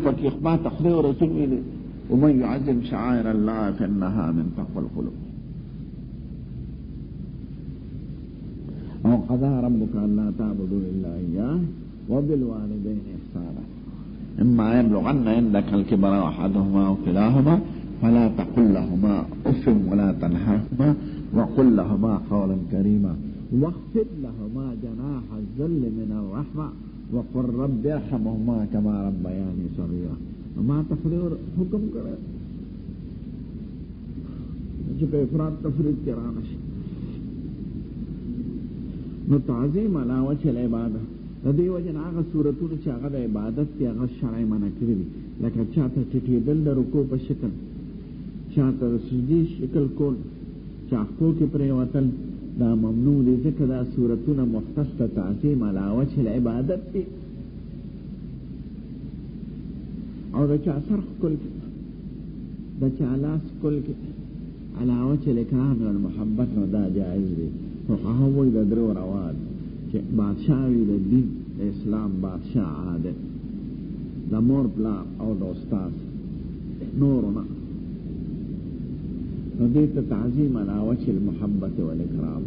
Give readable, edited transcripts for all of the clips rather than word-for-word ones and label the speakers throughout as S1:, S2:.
S1: فکی اخبار تخلیق رسول ویلی ومن يعظم شعائر الله فإنها من تقوى القلوب. وقضى ربك ألا تعبدوا إلا إياه وبالوالدين إحسانا إما يبلغن عندك الكبر أحدهما أو كلاهما فلا تقل لهما أف ولا تنهرهما وقل لهما قولا كريما واخفض لهما جناح الذل من الرحمة وقل رب ارحمهما كما ربياني صغيرا. ما تفريغ حکم کرے چې په افراط تفرید کې رانشي. نو تعظیم علی وجه العبادت د دې وجه هغه صورتونه چې هغه د عبادت کې هغه شرعي منع کړی دي، لکه چاته ټیټېدل د رکوع په شکل، چاته د سجدې شکل کول، چاقو کې پرېوتل، دا ممنوع دي ځکه دا صورتونه مختص ته تعظیم علی وجه العبادت دي. او د چا سر ښکل کې، د چا لاس ښکل کې علی وجه الاکرام والمحبت، نو دا جایز دي. فقهاء وایي د درو رواج چې بادشاه وي د دین د اسلام بادشاه عادل، د مور پلار او د استاد نور نه، نو دې ته تعظیم علی وجه المحبت والاکرام.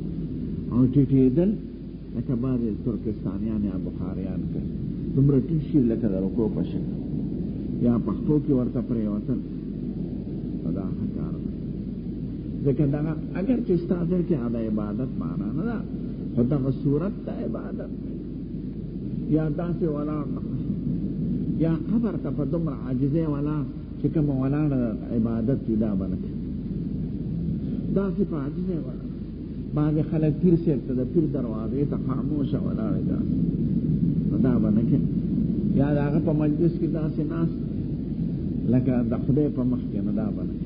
S1: او ټیټېدل لکه بعضې ترکستانیان یا بخاریان کوي، دومره ټیټ شي لکه د رکوع په شکل، یا پښتو کې ورته پرېوتل، دا ښه کار دی. ځکه دغه اگر چې ستا ذهن کې د عبادت معنا نه ده، خو دغه صورت د عبادت یا داسې ولاړ یا قبر ته په دومره عاجزۍ ولاړ چې کومه ولاړه عبادت وي دا به نه کوي، داسې په عاجزۍ ولاړ. بعضې خلک پیر صاحب ته د پیر دروازې ته خاموشه ولاړې داسې، نو دا به نه کوي. یا د هغه په مجلس کې داسې ناست لکه د خدای په مخ کې، نو دا به نه کوي.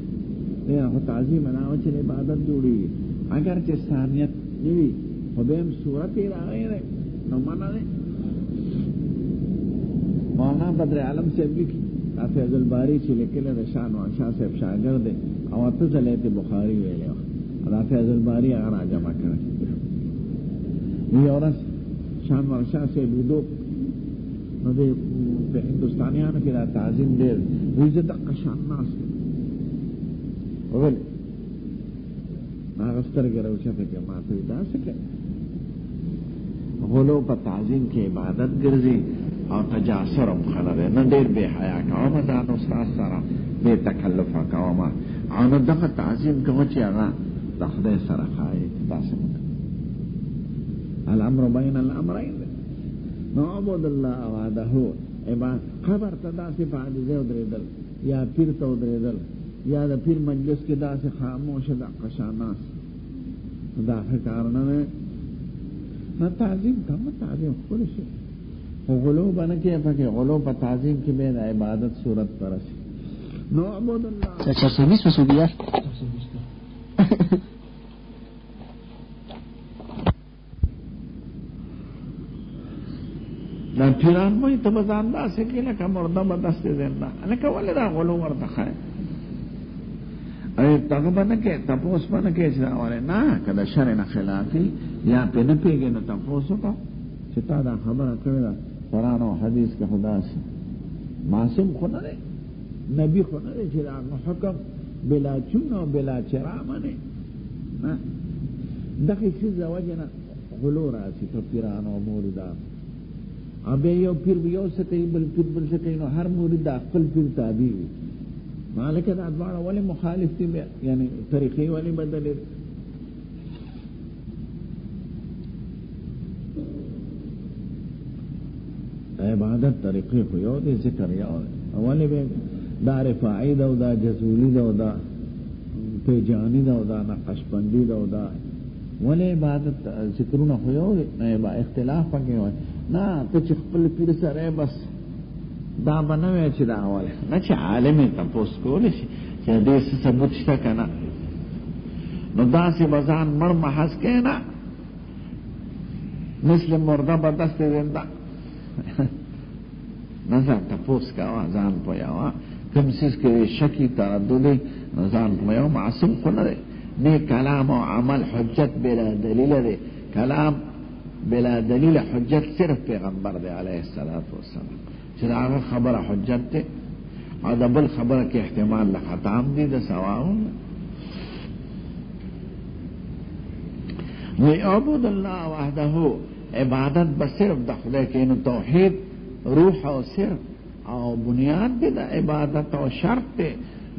S1: خو تعظیم علی وجه العبادت جوړېږي. اگر چې ثانیت نه وي خو بیا هم صورت یې راغی دی، نو منع دی. مولانا بدر عالم صاحب لیکي، فیض الباري چې لیکلی د شاه نواز شاه صاحب شاګرد دی، او اته ځله یې بخاري ویلی وه، دا فیض الباري هغه راجمع کړی. یوه ورځ شاه نواز شاه صاحب لیدو، نو د هندوستانیانو کې دا تعظیم ډېر وایي، زه دقه شان ناست یم ولې هغه سترګې راوچته کړې، ما ته وایي داسې کوي. غلو په تعظیم کې عبادت ګرځي او تجاسر هم ښه نه دی، نه ډېر بې حیا کومه ځان استاد سره بې تکلفه کومه، او نه دغه تعظیم کومه چې هغه د خدای سره ښایي، داسې مه کوه. الامر بین الامرین، نعبد الله وحده. قبر ته داسې په عاجزۍ ودرېدل، یا پیر ته ودرېدل، یا د پیر مجلس کې داسې خاموشه دقه شان ناست، دا ښه کار نه دی. نه تعظیم کوه، تعظیم ښکلی شي، خو غلو به نه کوې پکې. غلو په تعظیم کې بیا د عبادت صورت ته رسي. نعبد الله 420 مسؤلیت دا پیران وایي ته به ځان داسې کړې لکه مرده به دستې زنده، لکه ولې دا غلو ورته ښایي. دغه به نه کوې، تپوس به نه کوې چې دا ولې نه، که د شرع نه خلافي یا پرې نه پوهېږې نو تپوس وکړه چې تا دا خبره کړې ده. قرآن او حدیث کې خو داسې معصوم خو نه دی، نبي خو نه دی چې د هغه حکم بلا چون او بلا چرا منې نه. دغې ښځې وجې نه غلو راسي په پیرانو او موریدانو. او بیا یو پیر یو څه کوي، بل پیر بل څه کوي، نو هر مرید د خپل پیر تابع وي. مالکه دا دواړه ولې مخالف دي، یعنې طریقې ولې بدلې دي؟ عبادت طریقې خو یو دی، ذکر یو دی. ولې به دا رفاعي ده او دا جزولي ده او دا پیجاني ده او دا نقشبندي ده او دا، ولې عبادت ذکرونه خو یو دی، اختلاف پکې وایي. نه ته چې خپل پیر سره بس دا به نه وایي چې دا ولې نه، چې عالم یې تپوس کولی شي چې دې څه ثبوت شته که نه، نو داسې به ځان مړ محض کې نه، مثل مرده به دست زنده نه. ځان تپوس کوه، ځان پوهوه، کوم څیز کې شکي ترددي ځان پوهوه. معصوم خو نه دی. نیک کلام او عمل حجت بلا دلیل دی. کلام بلا دلیل حجت صرف پیغمبر دی علیه الصلاة والسلام، چې دا هغه خبره حجت ده او د بل خبره کې احتمال له خطا هم دي د سواون. وی عبد الله وحده، عبادت بس صرف د خدای کې، نو توحید روح او سر او بنیاد دی د عبادت او شرط دی.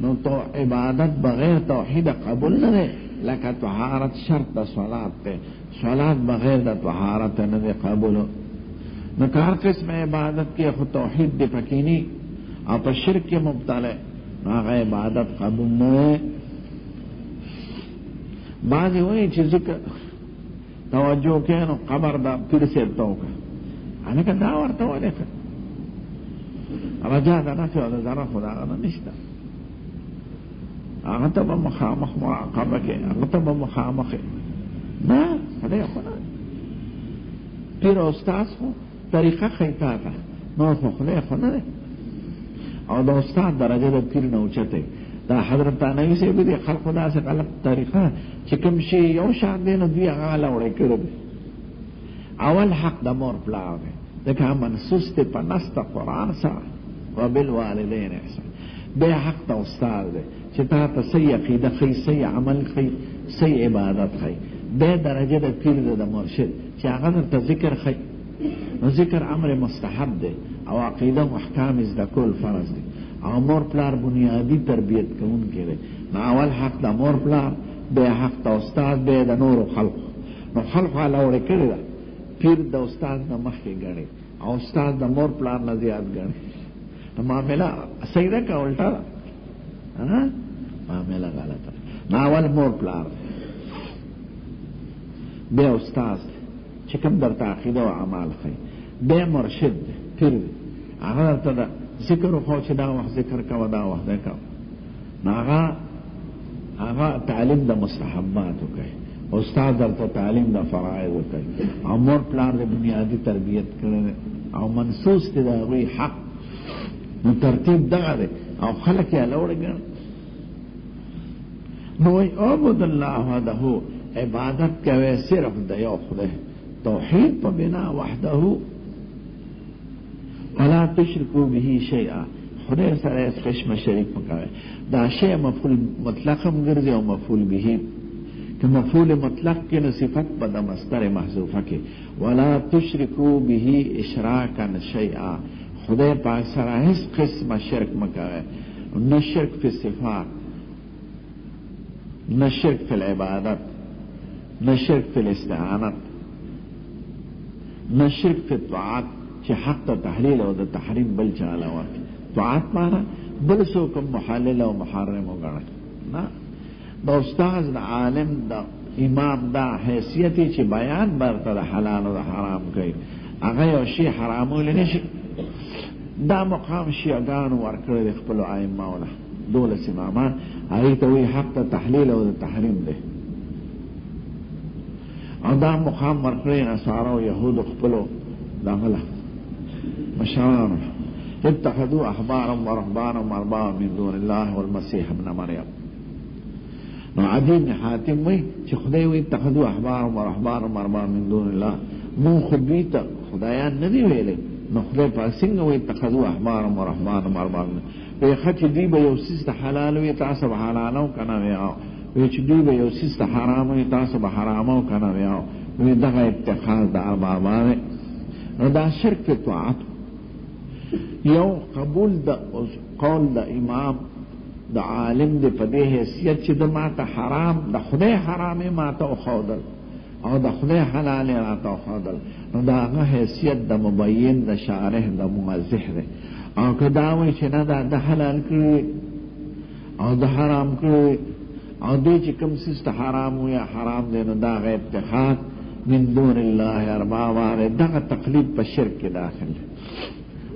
S1: نو تو عبادت بغیر توحید قبول نه دی، لکه طهارت شرط د صلات دی، صلات بغیر د طهارت نه دی قبول. نو هر قسم عبادت کې خو توحید دی پکینی او په شرک کې مبتلا، نو هغه عبادت قبول نه. بعضې وایي چې ذکر توجه کې نو قبر دا پیر صاحب ته وکړه، هلکه دا ورته ولې کړه؟ رجا د نفع او د ضرر خو د هغه نه نشته، هغه ته به مخامخ مراقبه کې، هغه ته به مخامخ نه خدای خو نه. پیر او استاد خو طریقه ښیي تا ته، نور خو خدای خو نه دی. او د استاد درجه د پیر نه اوچته دا حضرت تانوي صاحب دي خلقو داسې غلط طریقه چې کوم شي یو شان دی نو دوی هغه لوړی کړی دی. اول حق د مور پلار دی، ځکه منصوص دی په نص د قرآن سره، وبالوالدین احسان. بیا حق د استاد دی چې تا ته صحیح عقیده ښیي، صحیح عمل ښیي، صحیح عبادت ښیي. بیا درجه د پیر دی د مرشد چې هغه درته ذکر ښیي. نو ذکر امر مستحب دی او عقیده و احکام زده کول فرض دی. او مور پلار بنیادی تربیت کوونکی دی. نو اول حق د مور پلار، بیا حق د استاد، بیا د نورو خلقو. نو خلقو لوړې کړې ده، پیر د استاد نه مخکې ګڼي او استاد د مور پلار نه زیات ګڼي. نو معامله صحیح ده که الټا ده؟ معامله غلطه. نو اول مور پلار، بیا استاد چې کوم درته عقیده او اعمال ښیي، بیا مرشد دی، پیر دی، هغه درته ده ذکر خو چې دا وخت ذکر کوه، دا وخت دی کوه. نو هغه تعلیم د مستحباتو کوي، استاد درته تعلیم د فرائضو کوي، او مور پلار د بنیادی تربیت کړی او منصوص دی د هغوی حق. نو ترتیب دغه دی او خلک یې لوړ ګڼي. نو وایي اعبد الله وحده، عبادت کوي صرف د یو خدای، توحید په بنا وحده، ولا تشرکو به شیئا، خدای سره هیڅ قسم شریک مه کوئ. دا شی مفعول مطلق هم ګرځي او مفعول به. که مفعول مطلق کې نو صفت په د مصدر محذوفه کې، ولا تشرکو به اشراکا شیئا، خدای پاک سره هیڅ قسم شرک مه کوئ. نه شرک فی صفات، نه شرک فی العبادت، نه شرک فی الاستعانت، نه شرک فی الطاعات چې حق د تحلیل او د تحریم بل چاله ورکړي. طاعت معنا بل څوک محلل او محرم وګڼي نه. د استاد، د عالم، د امام دا حیثیت چې بیان برته د حلال او د حرام کوي، هغه یو شی حرامولی نشي. دا مقام شیعګانو ورکړی د خپلو ائمهو له 12 امامان، هغې ته وایي حق د تحلیل او د تحریم دی. او دا مقام ورکړی نصارا او یهودو خپلو دغه له مشرانو، اتخذوا احبارهم ورهبانهم اربابا من دون الله والمسيح ابن مريم. نو عدي بن حاتم وی چې خدای وی اتخذوا احبارهم ورهبانهم اربابا من دون الله، مون خو دوی ته خدایان نه دی ویلي. نو خدای پاک څنګه وی اتخذوا احبارهم ورهبانهم اربابا، وی چې دوی به یو څیز ته حلال وي تاسو به حلالو کنه ویاو، وی چې دوی به یو څیز ته حرام وي تاسو به حرامو کنه ویاو. وی دغه اتخاذ د اربابانه. نو دا شرک فی طاعت، یو قبول د قول د امام د عالم د په دې حیثیت چې د ماته حرام د خدای حرامې ماته وښودل او د خدای حلال یې راته وښودل، نو د هغه حیثیت د مبین، د شارح، د موضح دی. او که دا وایي چې نه دا د حلال کړي او د حرام کړي او دوی چې کوم څیز ته حرام و یا حرام دی، نو دا هغه اتخاذ من دون الله اربابا دی. دغه تقلید په شرک کې داخل دی.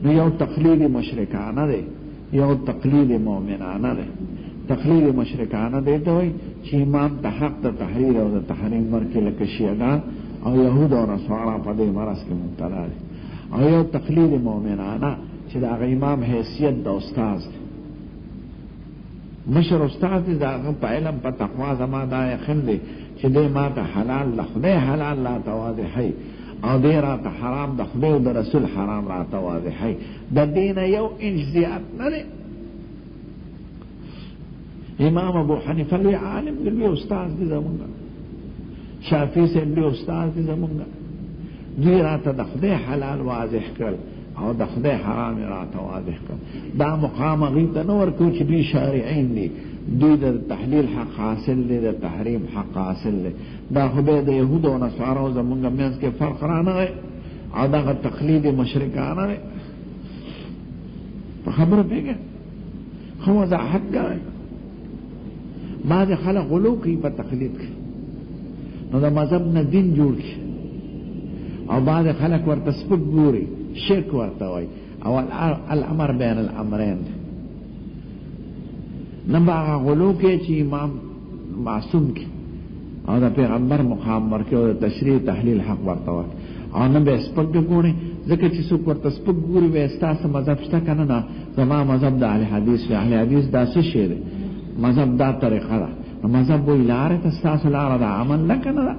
S1: نو یو تقلید مشرکانه دی، یو تقلید مؤمنانه دی. تقلید مشرکانه دی ته وایي چې امام ته حق د تحریر او د تحریم ورکړي، لکه شیعګان او یهود او نصارا په دې مرض کې مبتلا دي. او یو تقلید مؤمنانه چې د هغه امام حیثیت د استاذ دی، مشر استاد دی، د هغه په علم په تقوا زما دا یقین دی چې دی ما ته حلال له خدای حلال لا ته واضحوي او دی راته حرام د خدای او د رسول حرام راته واضحی د دین یو انچ زیات نه دی. امام ابو حنیفه لوی عالم دی، لوی استاد دی زمونږ، شافعي صاحب لوی استاد دی زمونږ، دوی راته د خدای حلال واضح کړل او د خدای حرام راته واضح کړل. دا مقام هغوی ته نه ورکوو چې دوی شارعین دي، دوی د تحلیل حق حاصل دی، د تحریم حق حاصل دی. دا خدای د یهودو او نصارو زمونږ منځ کې فرق رانغی او دغه تقلید مشرکانه دی. په خبره پوهېږئ؟ ښه وضاحت کوئ. بعضې خلک غلو کوي په تقلید کې، نو د مذهب نه دین جوړ کړي، او بعضې خلک ورته سپک ګوري، شرک ورته وایي، او الامر بین الامرین دی. نه به هغه غلو کوي چې امام معصوم کړي او د پیغمبر مقام ورکړي او د تشریع تحلیل حق ورته ورکړي، او نه به یې سپک ګوري، ځکه چې څوک ورته سپک ګوري وایي ستاسو مذهب شته که نه؟ زما مذهب د اهل حدیث دی. اهل حدیث دا څه شی دی؟ مذهب دا طریقه ده. نو مذهب وایي لاره ته ستاسو لاره ده، عمل نه که نه ده؟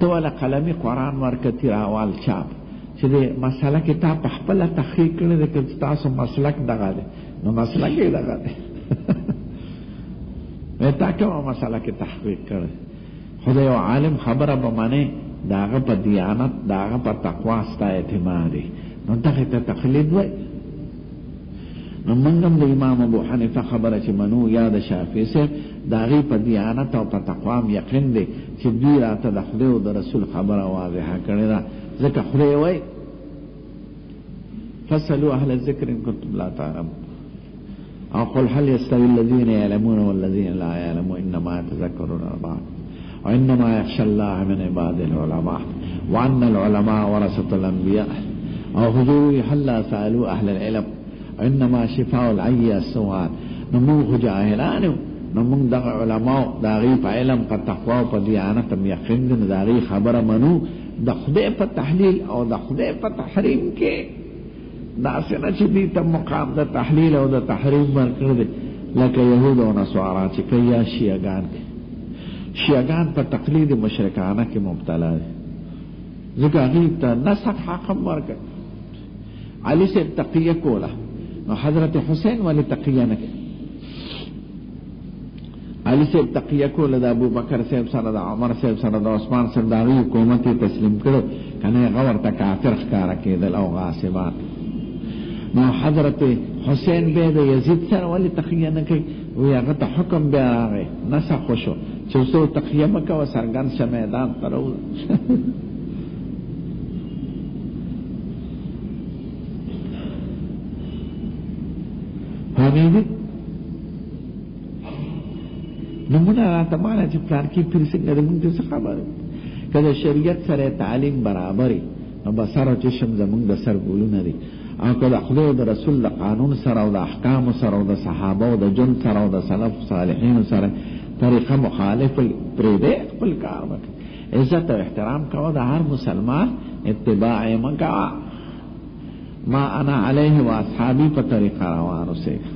S1: ته والا قلمي قرآن ورکتی راوال چاپ چې د مسله کې تا په خپله تحقیق کړی دی که ستاسو مسلک دغه دی، نو مسلک یې دغه دی. تا کومه مسله کې تحقیق کړی؟ خو د یو عالم خبره به منې، د هغه په دیانت، د هغه په تقوا ستا اعتماد دی، نو دغې ته تقلید وایي. نو موږ هم د امام ابو حنیفه خبره چې منو یا د شافعي صاحب د هغې په دیانت او په تقوا هم یقین دی چې دوی راته د خدای او د رسول خبره واضحه کړې ده. ځکه خدای وایي فاسألوا اهل الذکر ان کنتم لا تعلمون، او قل هل یستوی الذین یعلمون والذین لا یعلمون انما یتذکر الالباب وانما یخشى الله من عباده العلماء وان العلماء ورثة الانبیاء او حضور هلا سألوا اهل العلم انما شفاء العي السؤال. نو موږ خو جاهلان یو، نو موږ دغه علماو د هغې په علم، په تقوا او په دیانت هم یقین دی، نو د هغې خبره منو. د خدای په تحلیل او د خدای په تحریم کې داسې نه چې دوی ته مقام د تحلیل او د تحریم ورکړی دی لکه یهود او نصارا چې کوي، یا شیعګان کوي. شیعګان په تقلید مشرکانه کې مبتلا دي، ځکه هغې ته نسخ حکم ورکړ. علي صاحب تقیه کوله، نو حضرت حسین ولې تقیه نه کوي؟ علي صاحب تقیه کوله د ابو بکر صاحب سره، د عمر صاحب سره، د عثمان صاحب د هغې حکومت یې تسلیم کړو که نه هغه ورته کافر ښکاره کېدل او غاصبان. نو حضرت حسین بیا د یزید سره ولې تقیه نه کوي؟ وایي هغه ته حکم بیا راغی، نسخ وشو چې اوس تقیه مه کوه، څرګند شه میدان ته راوځه. فهمیدې؟ نمونه راته ماله چې پلار کې پیر څنګه دی، مونږ ته څه خبره؟ که د شریعت سره تعلیم برابرې، نو به سر او چشم زمونږ د سر ګلونه دي، او که د خدای او د رسول د قانون سره او د احکامو سره او د صحابه او د جن سره او د سلف صالحینو سره طریقه مخالف پرېږدې، خپل کار وکړه. عزت او احترام کوه، د هر مسلمان اتباع یې مه کوه. ما انا علیه و اصحابی په طریقه روان اوسېږه.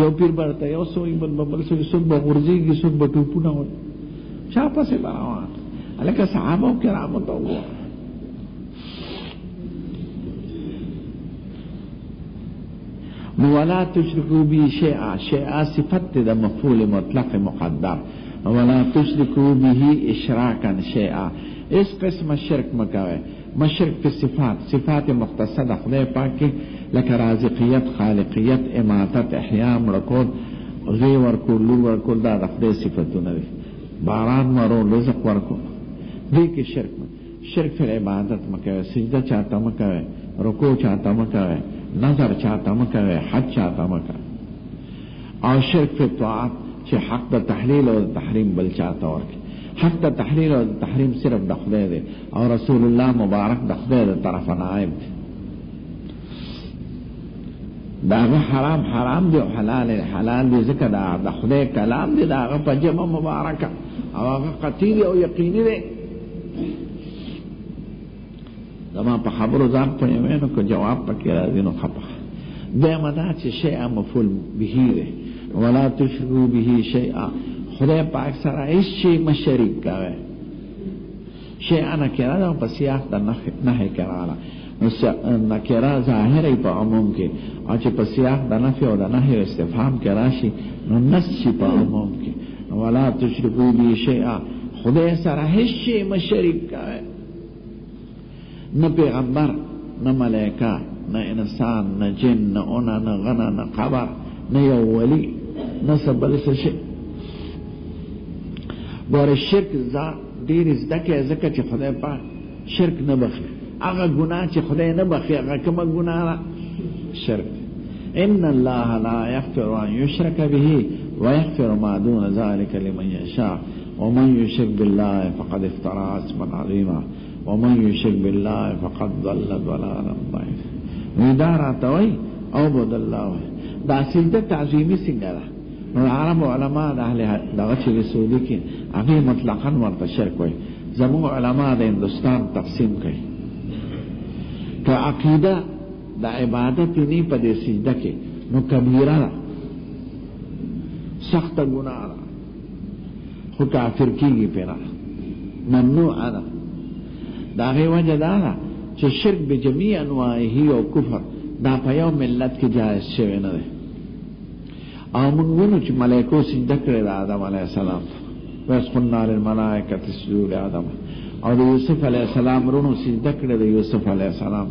S1: یو پیر برته یو سوی، بل به بل سوی، څوک به غورځېږي، څوک به ټوپونه وایي، چا پسې به روان. هلکه صحابه کرامو ته وګوره. ولا تشركوا به شيئا، شيئا صفت د مفعول مطلق مقدر، ولا تشركوا به اشراكا شيئا. اس قسم شرک مکوئ. مشرک په صفات، صفات مختصه د خدای پاک کې لکه رازقیت، خالقیت، اماتت، احیا، مړکول، غی ورکول، لور ورکول، دا د خدای صفتونه دي. باران ورول، رزق ورکول، دې کې شرک. شرک فی عبادت مکوئ، سجده چاته مکوئ، رکوع چاته مکوئ، نظر چاته مکوئ، حج چاته مکوئ. او شرک فی طاعت چې حق د تحلیل او تحریم بل چاته ورکړي. حق د تحلیل او تحریم صرف د خدای دی، او رسول الله مبارک د خدای د طرفه نائب دی. دا هغه حرام حرام دی او حلال حلال دی، ځکه دا د خدای کلام دی، دا هغه په جمع مبارکه او هغه قطعي دی او یقیني دی. زما په خبرو ځان پوهوئ، نو که جواب پکې راځي نو خپه. دویمه دا چې شیئا مفعول به دی، ولا تشرکوا به شیئا، خدای پاک سره هیڅ شی مشرک کوي. شی نکره ده په سیاق د نهی کراله، نکره ظاهره په عموم کې، او چې په سیاق د نفی او د نهی او استفهام کې راشي نو نص شي په عموم کې. ولا تشرکو به شیئا، خدای سره هیڅ شی مشرک کوي، نه پیغمبر، نه ملائکه، نه انسان، نه جن، نه اونا، نه غنا، نه قبر، نه یو ولی، نه سبل شي. ګوره شرک ډیر زده کې ځکه چې خدای پاک شرک نه بخي. هغه ګناه چې خدای نه بخي هغه کومه ګناه ده؟ شرک. ان الله لا يغفر ان يشرك به ويغفر ما دون ذلك لمن يشاء ومن يشرك بالله فقد افترى اسما عظيما ومن يشرك بالله فقد ضل ضلالا بعيدا. ودارا توي او بود الله دا سجده تعظیمی څنګه ده؟ نو عرب علماء د اهل دغه چې رسولي کې هغه مطلقاً ورته شرک وي. زموږ علماء د هندستان تقسیم کوي که عقیده د عبادت نه په دې سجده کې نو کبیره ده، سخت ګناه ده، خو کافر کیږي پیرا ممنوع ده. دا غي وجه ده چې شرک به جميع انواعه او کفر دا په یو ملت کې جایز شوی نه ده. او موږ وینو چې ملائکو سجده کړې د آدم علیه السلام، وَيَسْجُدُونَ لِلْمَلَائِكَةِ اسْجُدُوا لِآدَمَ، او د یوسف علیه السلام رونو سجده کړې د یوسف علیه السلام،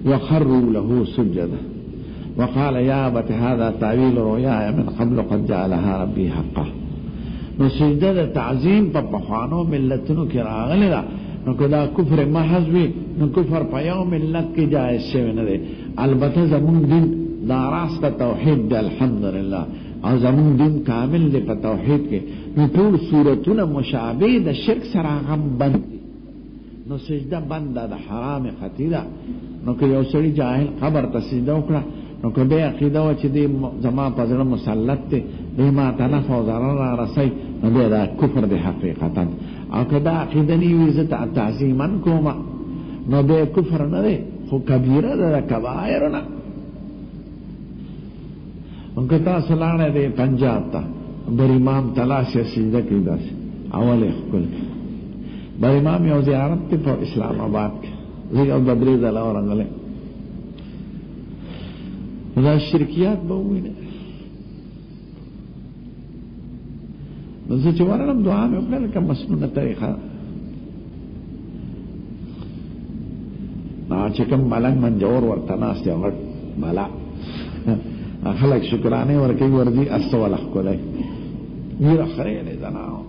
S1: وخروا له سجدا وقال يا أبت هذا تأويل رؤياي من قبل قد جعلها ربي حقا. نو سجده د تعظیم په پخوانو ملتونو کې راغلی ده. نو که دا کفر محض وي نو کفر په یو ملت کې جایز شوی نه دی. البته زمون دین دا راست توحید دی الحمدلله، او زمون دین کامل دی په توحید کې. نو ټول صورتونه مشابه د شرک سره هم بند دي. نو سجده بند ده، د حرام خطی ده. نو که یو سړي جاهل قبر ته سجده وکړه نو که بیا عقیده وه چې دی زما په زړه مسلط دی، دی ما ته نفع او ضرر را رسی، نو بیا دا کفر دی حقیقتا. او که دا عقیده نه وي زه تعظیما کومه نو بیا کفر نه دی، خو کبیره ده د کبایرو نه. نو که تاسو لاړی دی پنجاب ته بر امام تلاشه سجده کوي داسې اول یې ښکل کړي. بر امام یو زیارت دی په اسلام آباد کې، زه یو دوه درې ځله ورغلی. دا شرکیات به ووینه. نو زه چې ورغلم دعا مې وکړه لکه مسنونه طریقه. چې کوم ملنګ منجور ورته ناست دی غټ ملا، خلک شکرانې ورکوي ورځي استوله ښکلی ډېره خریلې زناو.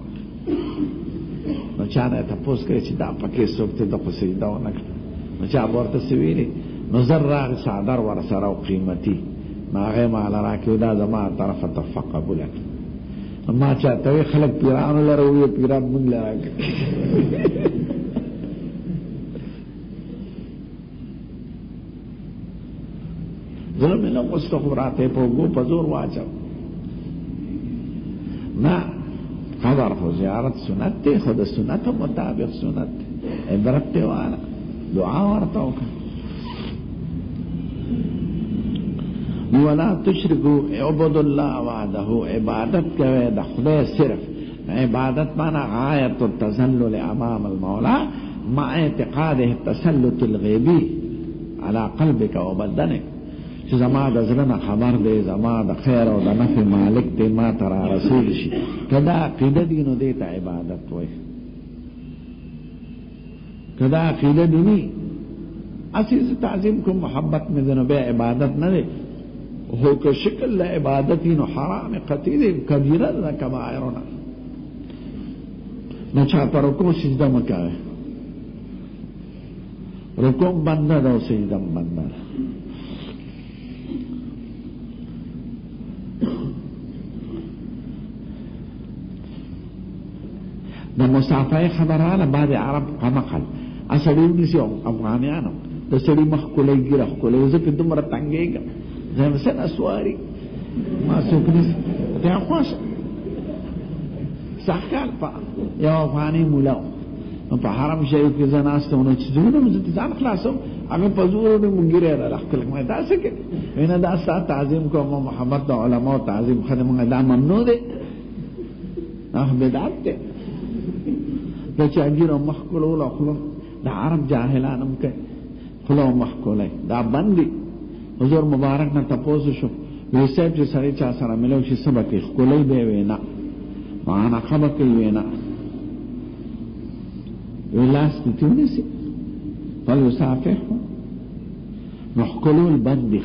S1: نو چا نه یې تپوس کوي چې دا پکې څوک دی، ده خو سجده ونه کړه. نو چا به ورته څه ویلي؟ نو زر راغی څادر ورسره او قیمتي، نو هغه یې ماله راکړي، دا زما طرفه تحفه قبوله کړه. ما چاته وی خلک پیرانو لره وی پیران مونږ له راکړي. زه مې نه غوښته خو راته په اوږو په زور واچو. نه قبر خو زیارت سنت دی، خو د سنتو مطابق سنت دی. عبرت دی واله دعا ورته وکړه. ولا تشرکوا اعبدوا الله وحده، عبادت کوي د خدای صرف. عبادت معنی غایت التذلل امام المولى مع اعتقاده التسلط الغیبی على قلبك وبدنك، چې زما د زړه نه خبر دی، زما د خیر او د نفع مالک دی، ما ته را رسول شي. که دا عقیده دی نو دې ته عبادت وایي. که دا عقیده دی نه اسی تعظیم کوم محبت مې دی نو بیا عبادت نه دی. هو که شکل له عبادتي نو حرام قطعي دی، کبیره ده کبایرونه. نو چا ته رکوع سجده مه کوئ، رکوع بنده ده او سجده بنده ده. د مسافه خبراله بعد عرب قمقل اسړي ونیسي افغانیانو د سړي مخ کولای ګیره کولای زه په دومره تنګېږم زه مثلا اسواري ما څوک نيسي ته خوښ سحکال په یو افغاني مولا نو په حرم شریف کې زه ناسته ونه چې زونه مې ځان خلاصوم هغه په زور مې ګیره راخل مې دا څه کې وینا دا سات تعظیم کوم محمد د علماء تعظیم خدمت دا ممنوع دی بدعت دی دا چې اجر مخکول او خلو دا عرب جاهلانم کوي خلو مخکولای دا بندي حضور مبارک نه تاسو شو وی صاحب چې سړی چا سره ملو شي سبق خولای به وینا معنا خبر کوي وینا ولاس تونسي فليصافح محکلول بندي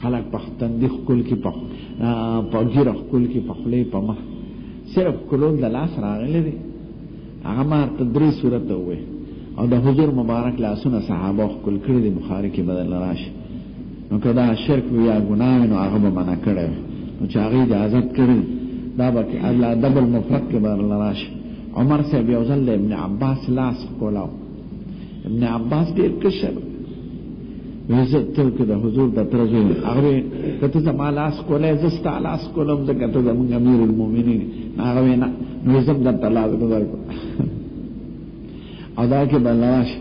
S1: خلق پختن دی خکل کی پا گیر خکل کی پخلی پا مخ صرف کلول دا لاس راغلی دی اگه مار تدری صورت ہوئے او دا حضور مبارک لاسونا صحابه خکل کردی دی بخاری کی بدل راش نو که دا شرک یا گناوی نو آغا با منا کرده نو چاگی اجازت کردی دا با که اللہ دبل مفرد کی بدل راش عمر سے بیوزل ابن عباس لاس خکولاو ابن عباس دیر کشر ویزت تل که دا حضور دا ترزوی اغوی کتا زما لاس کولای زستا لاس کولم دا کتا زمان امیر المومنین اغوی نا نویزم دا تلاز گذار کو او دا که بلنواش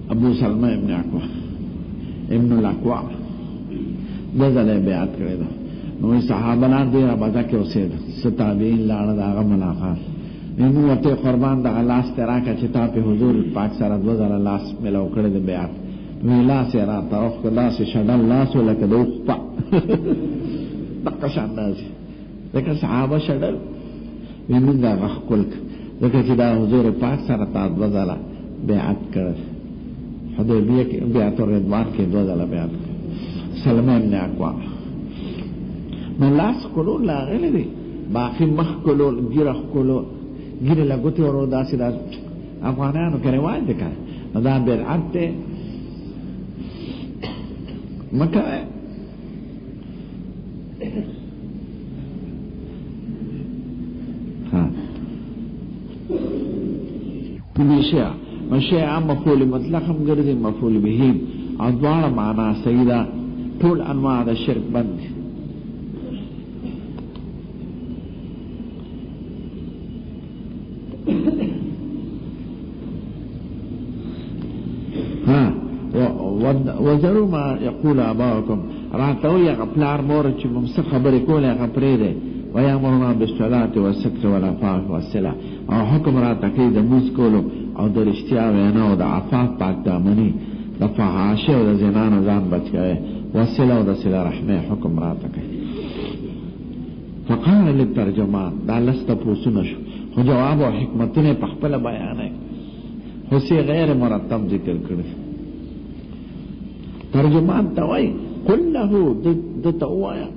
S1: ابو سلمہ ابن اقوا ابن الاقوا دزل بیعت کرده نوی صحابنان دیر ابازا که اسید ستابین لارد آغا ملاقات نو ورته قربان د لاس تراکه چې تا په حضور پاک سره د وزر لاس ملو کړی د بیعت وی لاس را طرف کو لاس شډل لاس ولکه دوخ پا دغه شان نازي دغه صحابه شډل وی موږ غخ کولک دغه چې دا حضور پاک سره تا د وزر بیعت کړ حدیبیه کې بیعت رضوان کې د وزر بیعت سلمان بن اقوا نو لاس کولو لا غلې باقي مخ کولو ګیره کولو گیره لگوتی ورو داسی دا افغانیانو که رواج دکن دا بدعت ده مکه بیشیع مشیع مفعول مطلق هم گردی مفعول بهیم ادوار معنا سیده طول انواع دا شرک بند وزروا ما يقول آباؤكم راتو یا غپلار مور چې ممسه خبرې کولې غپرې ده ويامرنا بالصلاة والسكر والعفاف والصلة او حکم را تکي د موږ کولو او د رښتیا وینا او د عفاف پاک دامنی د فحاشه او د زنا نه ځان بچای والصلة او د صله رحمه حکم را تکي فقال للترجمان دا لست پوسونه شو خو جواب او حکمتونه په خپل بیان خو سي غیر مرتب ذکر کړی ترجمان توای قل له دتوایا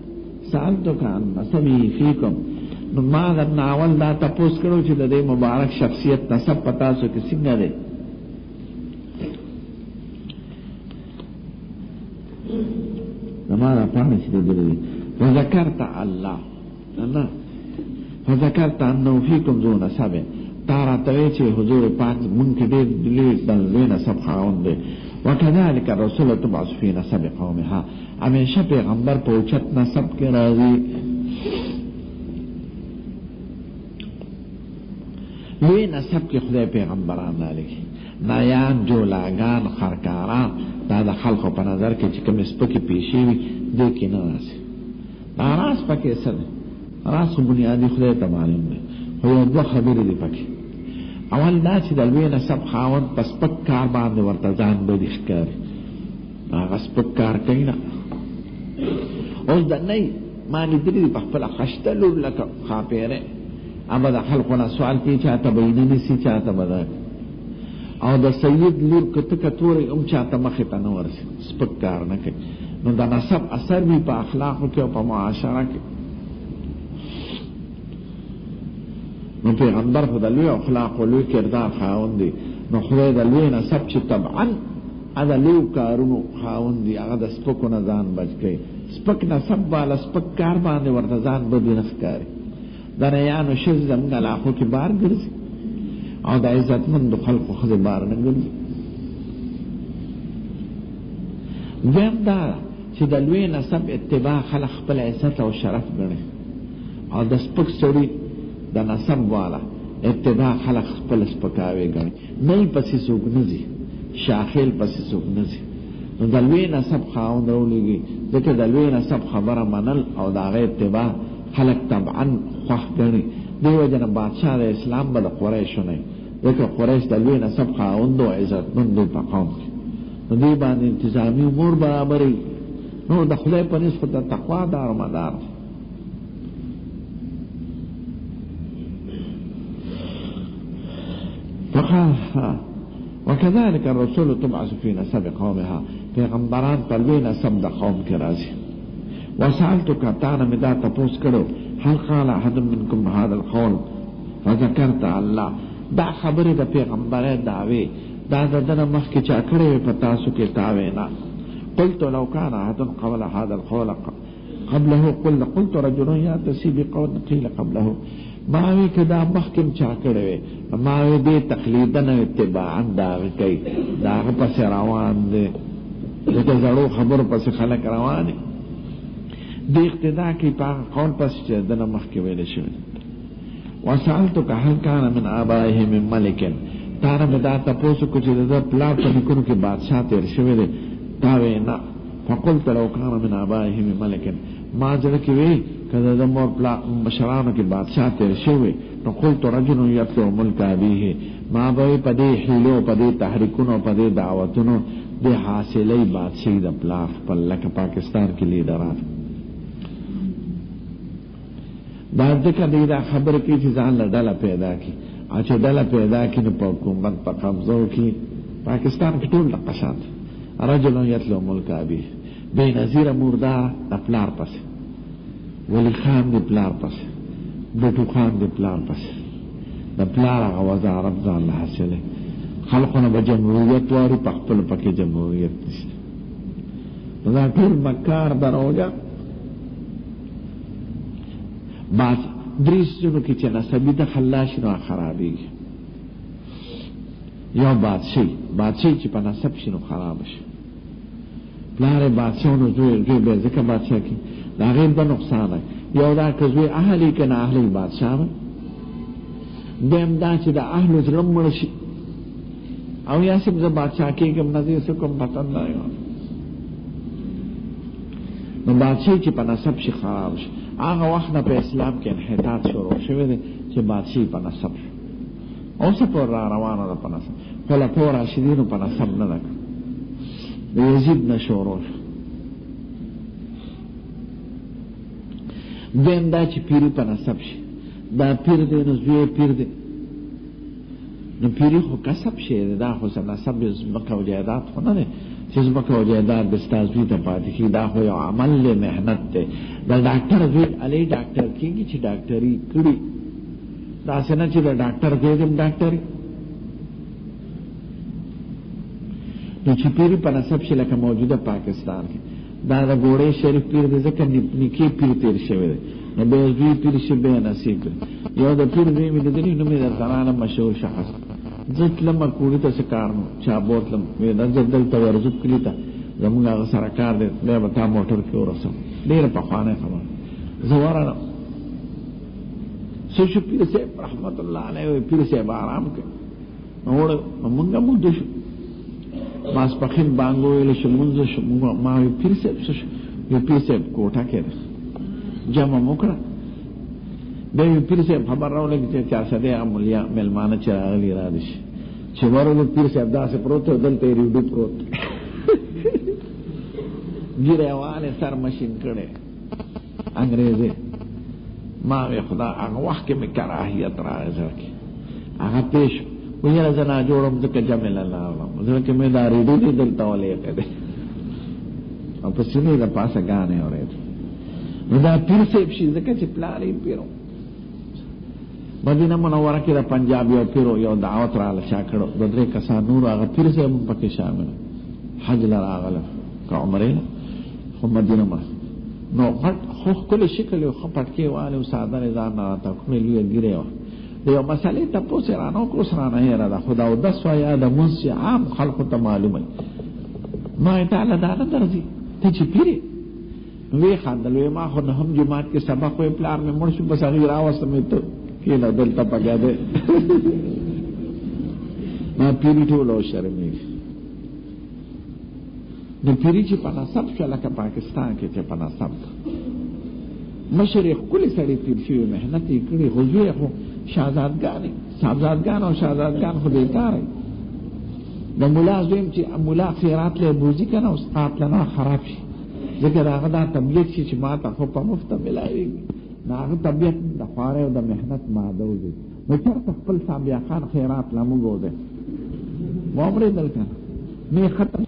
S1: سألتك عن نسبه فيكم ما دا ناول دا تپوس کرو چې د دې مبارک شخصیت نسب پتا سو کې څنګه دی زمانه پانه چې دی وذكرت الله نه فذكرت انه فيكم ذو نسب تارا توی چې حضور پاک مونږ کې ډېر دلی د نسب خاوند دی وكذلك الرسول تبعث في نسب قومها همیشه پیغمبر په اوچت نسب کې راځي لوی نسب کې خدای پیغمبران لګي نایان جولاګان خرکاران دا د خلکو په نظر کې چې کوم سپکې پیشي وي دې کې نه راځي راس پکې سره راس بنیادی خدای ته معلوم دی خو یو دوه خبرې دي پکې اول دا چې د لوی نسب خاوند په سپک کار باندې ورته ځان بدې ښکاري هغه سپک کار کوي نه اوس د نه ما لیدلي په خپله خشته لور لکه خاپیرې اما د خلکو نه سوال کوي چاته به یې نه نیسي چاته به ده او د سید لور کته کتورې هم چاته مخې ته نه ورسي سپک کار نه کوي نو د نسب اثر وي په اخلاقو کې او په معاشره کې نو پیغمبر خو د لوی اخلاق او لوی کردار خاوند دی نو خدای د لوی نسب چې طبعا ادا لوی کارونو خاوند دی هغه د سپکو نه ځان بچ کوي سپک نسب والا سپک کار باندې ورته ځان بدې نه ښکاري د ریانو شز زموږ علاقو کې بار ګرځي او د عزتمندو خلقو ښځې بار نه ګرځي دویم دا چې د لوی نسب اتباع خلق خپل عزت او شرف ګڼي، او د سپک سړي د نسب والا اتباع خلق خپل سپکاوی ګڼي. نه پسې څوک نه ځي، شاخیل پسې څوک نه ځي. نو د لوی نسب خاوند راولېږي، ځکه د لوی نسب خبره منل او د هغه اتباع خلق طبعا خوښ ګڼي. دې وجه نه بادشاه د اسلام به د قریشو نه وي، ځکه قریش د لوی نسب خاوند او عزتمند په قوم کې. نو دې باندې انتظامي امور برابرې. نو د خدای په نسبت د تقوا دار مدار. فقال وكذلك الرسول تبعث في نسب قومها، پیغمبران په لوی نسب د قوم کې راځي. وسألتك تعالى مدا تپوس کړو هل قال احد منكم هذا القول فذكرت الله. دا خبره د پیغمبره داوی دا دنه مخکې چا کړې په تاسو کې تاوی نه. قلت لو كان احد قبل هذا القول قبله قلت رجل يأتي بقول قيل قبله. ما وی کدا مخکم چا کړې ما وی دې تقلیدن اتباعا دا کوي، دا پس روان دي، دغه زړو خبر پس خلک روان دي، د اقتدا کې په قول پس چې دنه مخکې ویل شوی. وسألتك هل كان من آبائه من ملك، تاره مدا تاسو کو چې د پلا په نکونو کې بادشاہ تیر شوی دی، دا وینا. فقلت لو كان من آبائه من ملك، ما ځکه کې وی کله د مور پلا مشرانو کې بادشاہ تیر شوی. نو قلت رجل يتلو ملك ابيه، ما به په دې حیلو په دې تحریکونو په دې دعوتونو د حاصلې بادشاہي د پلا په لکه پاکستان کې لیډران. دا ځکه دې دا خبره کې چې ځان له ډله پیدا کی، او چې ډله پیدا کی نو په حکومت په قبضو کې پاکستان کې ټول د قشات. رجل يتلو ملك ابيه، بے نظیر مردار د پلار پسې، ولی خان د پلار پسې، بټو خان د پلار پسې، د پلار هغه وزارت ځان له حاصلې. خلقونه به جمهوریت واري، په خپل پکې جمهوریت نشته. دا ټول مکار دروغه. بعض دریس جنو کی چه نسبی دا خلاش نو خرابی. یو بادشاہی چی پا نسب شنو خرابش، پلار بادشاہونو زوی بے ذکر بادشاہ کی دا غیر دا نقصان ہے. یو دا که زوی اهلی که نا اهلی بادشاہ با، دیم دا چی دا اهلو زرم مرشی او یا سب زا بادشاہ کی کم نظیر سکم پتن دا یو. نو بادشاہی چی پا نسب شی خرابش. آغا وقت نا پہ اسلام کے انحطاط شروع شوی دے چی بادشاہی پا نسب شو، او سپور را روانو دا پا نسب، خلفو راشدینو پا نسب ندک، یزید نا شروع شو. دین دا چی پیری پا نسب شی، دا پیر دے نو زوی پیر دے، نو پیری خو کسب شی دے، دا خو سا نسب زمکا و جائداد خو ندے چې زمکا و جائداد دستازوی تا پاتی کی. دا خو یو عمل لے محنت دے. دا ڈاکٹر زوی علی ڈاکٹر کیگی چی ڈاکٹری کڑی، دا سنا چی دا ڈاکٹر زویدم ڈاکٹری. نو چی پیری پا نسب شی لکا موجود پاکستان کی دا گوڑے شریف پیر دے زکر نکی پیر تیر شوی دے، نو بے زوی پیر شی بے نصیب دے. یو دا پیر زوی می دنی نمی دا ترانم مشهور شخص زت لما کوڑی تا سکارنو چا بوتلم ویدا زت دل تا ورزب کلی تا زمونگا آغا سرکار دے بے بتا موٹر کیو رسم دیر پا خوانے خبر زوارا سوشو پیر سیب رحمت اللہ علیہ پیر سیب آرام کے نوڑ منگا مندو شو ماس پخین بانگو ویلے شو منزو شو منگا ماوی پیر سیب سوشو یو پیر سیب کوٹا کے دے جمع مکرا بے پیر سیب خبر رو لگی چار سدے عملیا ملمانا چراغلی را دیش چمارو لگ پیر سیب دا سے پروتو دل تیری ڈو پروت گیرے والے سر مشین کڑے انگریزے ماوی خدا آگا وقت میں کراہیت را ازر کی آگا پیش ویر زنا جوڑم دکا جمل اللہ علم ذرا میں دا ریڈو دی دلتا والے کدے اور پسینے دا پاسا گانے ہو رہے تھے دا پیر سیب شی دکا چی پلاری پیرو مدینہ منورہ کی دا پنجاب یو پیرو یو دعوت را لشا کرو ددرے کسا نور آگا پیر سیب پکی شامل حج لرا آگا کا عمرے خو مدینہ منورہ نو غټ خو کله شکل خو پټکی والے ساده نظام نه راته کومې لوی ګیره و یو مسالې ته پوسه رانو کو سره نه را ده خدا او د سویا د منصي عام خلق ته معلومه ما تعالی دا نه درځي ته چې پیری وی خاندل وی ما خو نه هم جماعت کې سبق وې پلار مې مړ شو بس هغه راوستم ته کله دلته پګا ده ما پیری ټول او شرمې نو پیری چې په نسب شو لکه پاکستان کې چې په نسب مشرق کلی سړی پیر شوی محنت یې کړی غزوی خو صاحبزادګان او شهزادګان خو بیکار د ملا زویم چې ملا خیرات له بوزي کنه او سقاط لنا خراب شي ځکه هغه دا طبیعت چې ما ته خو په مفت ملایي هغه طبیعت د خواره او د محنت ماده وي نو چېرته خپل صابیا خان خیرات لا موږ وځي وامرې دلته نه ختم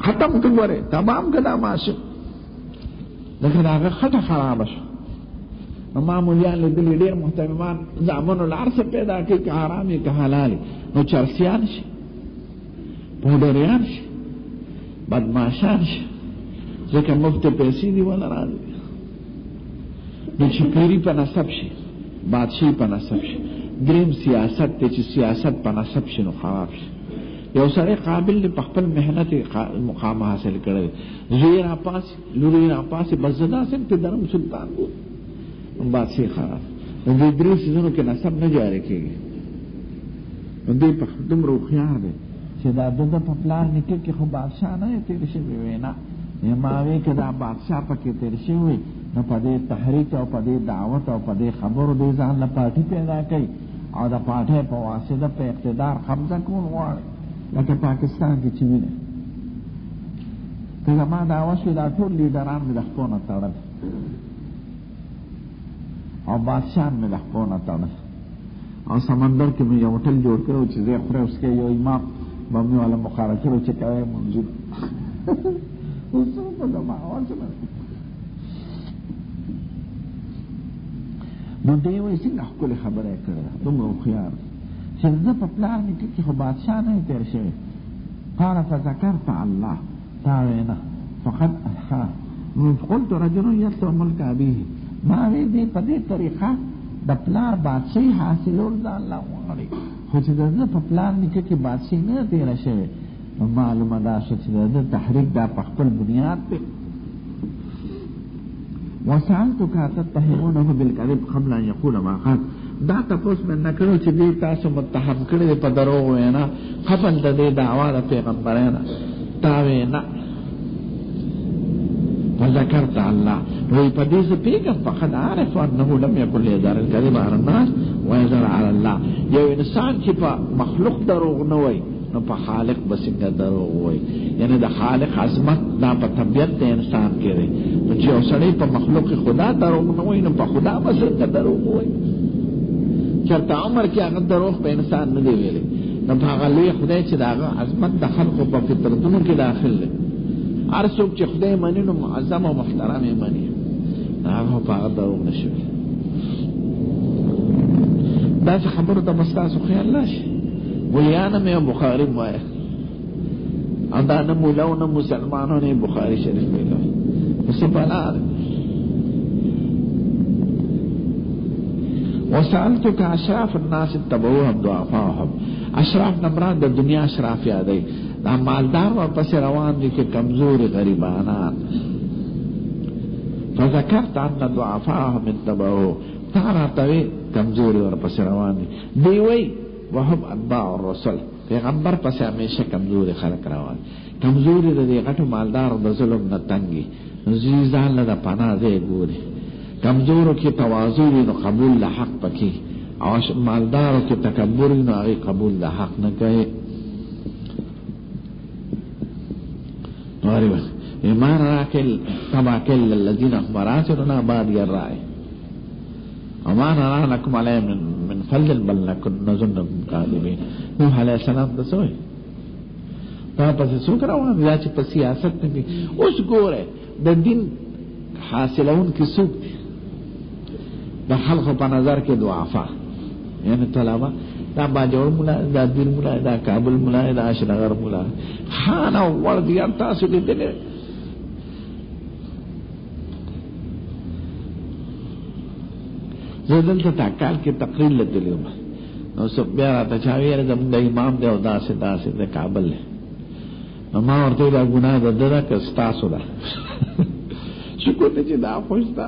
S1: ختم کړوره تمام کړه ماشه لکه هغه خټه خراب شو ما مولیان لیدلی ډېر محترمان زامنو العرص پیدا کوي که حرامي که حلالي نو چرسیان شي پوډریان شي بدماشان شي ځکه مفت پیسې دی ولا راځي نو چې پیری په نسب شي بادشاہي په نسب شي دریم سیاست ته چې سیاست په نسب شي نو خراب شي یو سره قابل دی په خپل محنت مقام حاصل کړي زوی را پاس لوري را پاس بزدا سم په درم سلطان کو بادشاہي خراب نو دې درې سيزونو کې نسب نه جاری کېږي نو دې په دومره خيار دی چې دا د په پلان نکړ کې خو بادشاہ نه تیر شي وینا یماوي کې دا بادشاہ پکې تیر شي وي نو په دې تحریک او په دې دعوت او په دې خبرو دې ځان له پارټي پیدا کوي او د پارټي په واسطه په اقتدار قبضه کول غواړي لکه پاکستان کې چې ویني که زما دعوه شوي دا ټول لیډران مې د خپلو نه تړل او بادشاہان مې د خپلو نه تړل او سمندر کې مې یو هوټل جوړ کړی چې زه خورې اوس کې یو امام به مې والا مقرر کړی چې کوی منظور اوس په زما اواز نو دی وایي څنګه ښکلې خبره یې کړې ده دومره هوښیار چې زه په پلار نکړ کې خو بادشاه نه تېر شوی قال فذکرت الله تا وینا فقد قلت رجل یطلب ملک ابیه ما وی دې په دې طریقه د پلار بادشاہي حاصلول ځان لا غواړي خو چې زه په پلار نکړ کې بادشاہي نه تېر شوی معلومه دا شو چې د تحریک دا په خپل بنیاد دی وسألتك تتهمونه بالكذب قبل ان يقول ما قال دا تاسو من نکړو چې دې تاسو متهم کړی په دروغ وینا قبل د دې دعوا د پیغمبرانو تا وینا فذكرت الله وی په دې څه پیغام فقد عارف انه لم يكن يزار الكذب على الناس ويزار على الله یو انسان چې په مخلوق دروغ نه وای نو په خالق بسنګ دروغ وای یعنی د خالق عظمت دا په طبیعت د انسان کې دی نو چې اوسړي په مخلوق خدا دروغ نه وای نو په خدا بسنګ دروغ وای چرته عمر کې هغه دروغ په انسان نه دی ویلي نو هغه لوی خدای چې داغه عظمت د خلقو په فطرتونو کې داخل دی هر څوک چې خدای مني نو معظم او محترم یې مني هغه په هغه دروغ نشي دا خبره د مستاسو خیال نشي ولیانه مې بخاری وایي ادا نه مولا او نه مسلمانانو نه بخاری شریف ویلو وسبحان وسألتك اشراف الناس اتبعوهم ضعفاهم اشراف نمران د دنیا اشراف یادای دا مالدار او پس روان دي کې کمزور غریبانان فذكرت ان ضعفاهم اتبعوا تعرفوا کمزور او پس روان دي دی وی وهم اتباع الرسل پیغمبر پس همیشه کمزور خلق روان کمزور د غټو مالدار د ظلم نه تنګي زیزان له پناه دی ګوري کمزورو کې تواضع نو قبول له حق پکې او مالدارو کې تکبر نو هغه قبول له حق نه کوي نوري ایمان راکل تباکل الذين امراتنا بعد الرای امان را لكم علی من فضل بل لكن نظنكم كاذبين نوح علیہ السلام دسوي دا پس څوک راوړل دا چې په سیاست کې اوس ګوره د دین حاصلون کې څوک د خلق په نظر کې ضعفا یعنی طلبه دا باجوړ مولا دا دیر مولا دا کابل مولا دا اشنغر مولا خان او ورد یار تاسو دې دې زه دلته تاکال کې تقریر لیدلم نو سب بیا راته چا ویل زمونږ د امام دی او داسې داسې د کابل دی. نو ما ورته دا ګناه د ده ده که ستاسو ده؟ شکر دی چې دا خوش ده،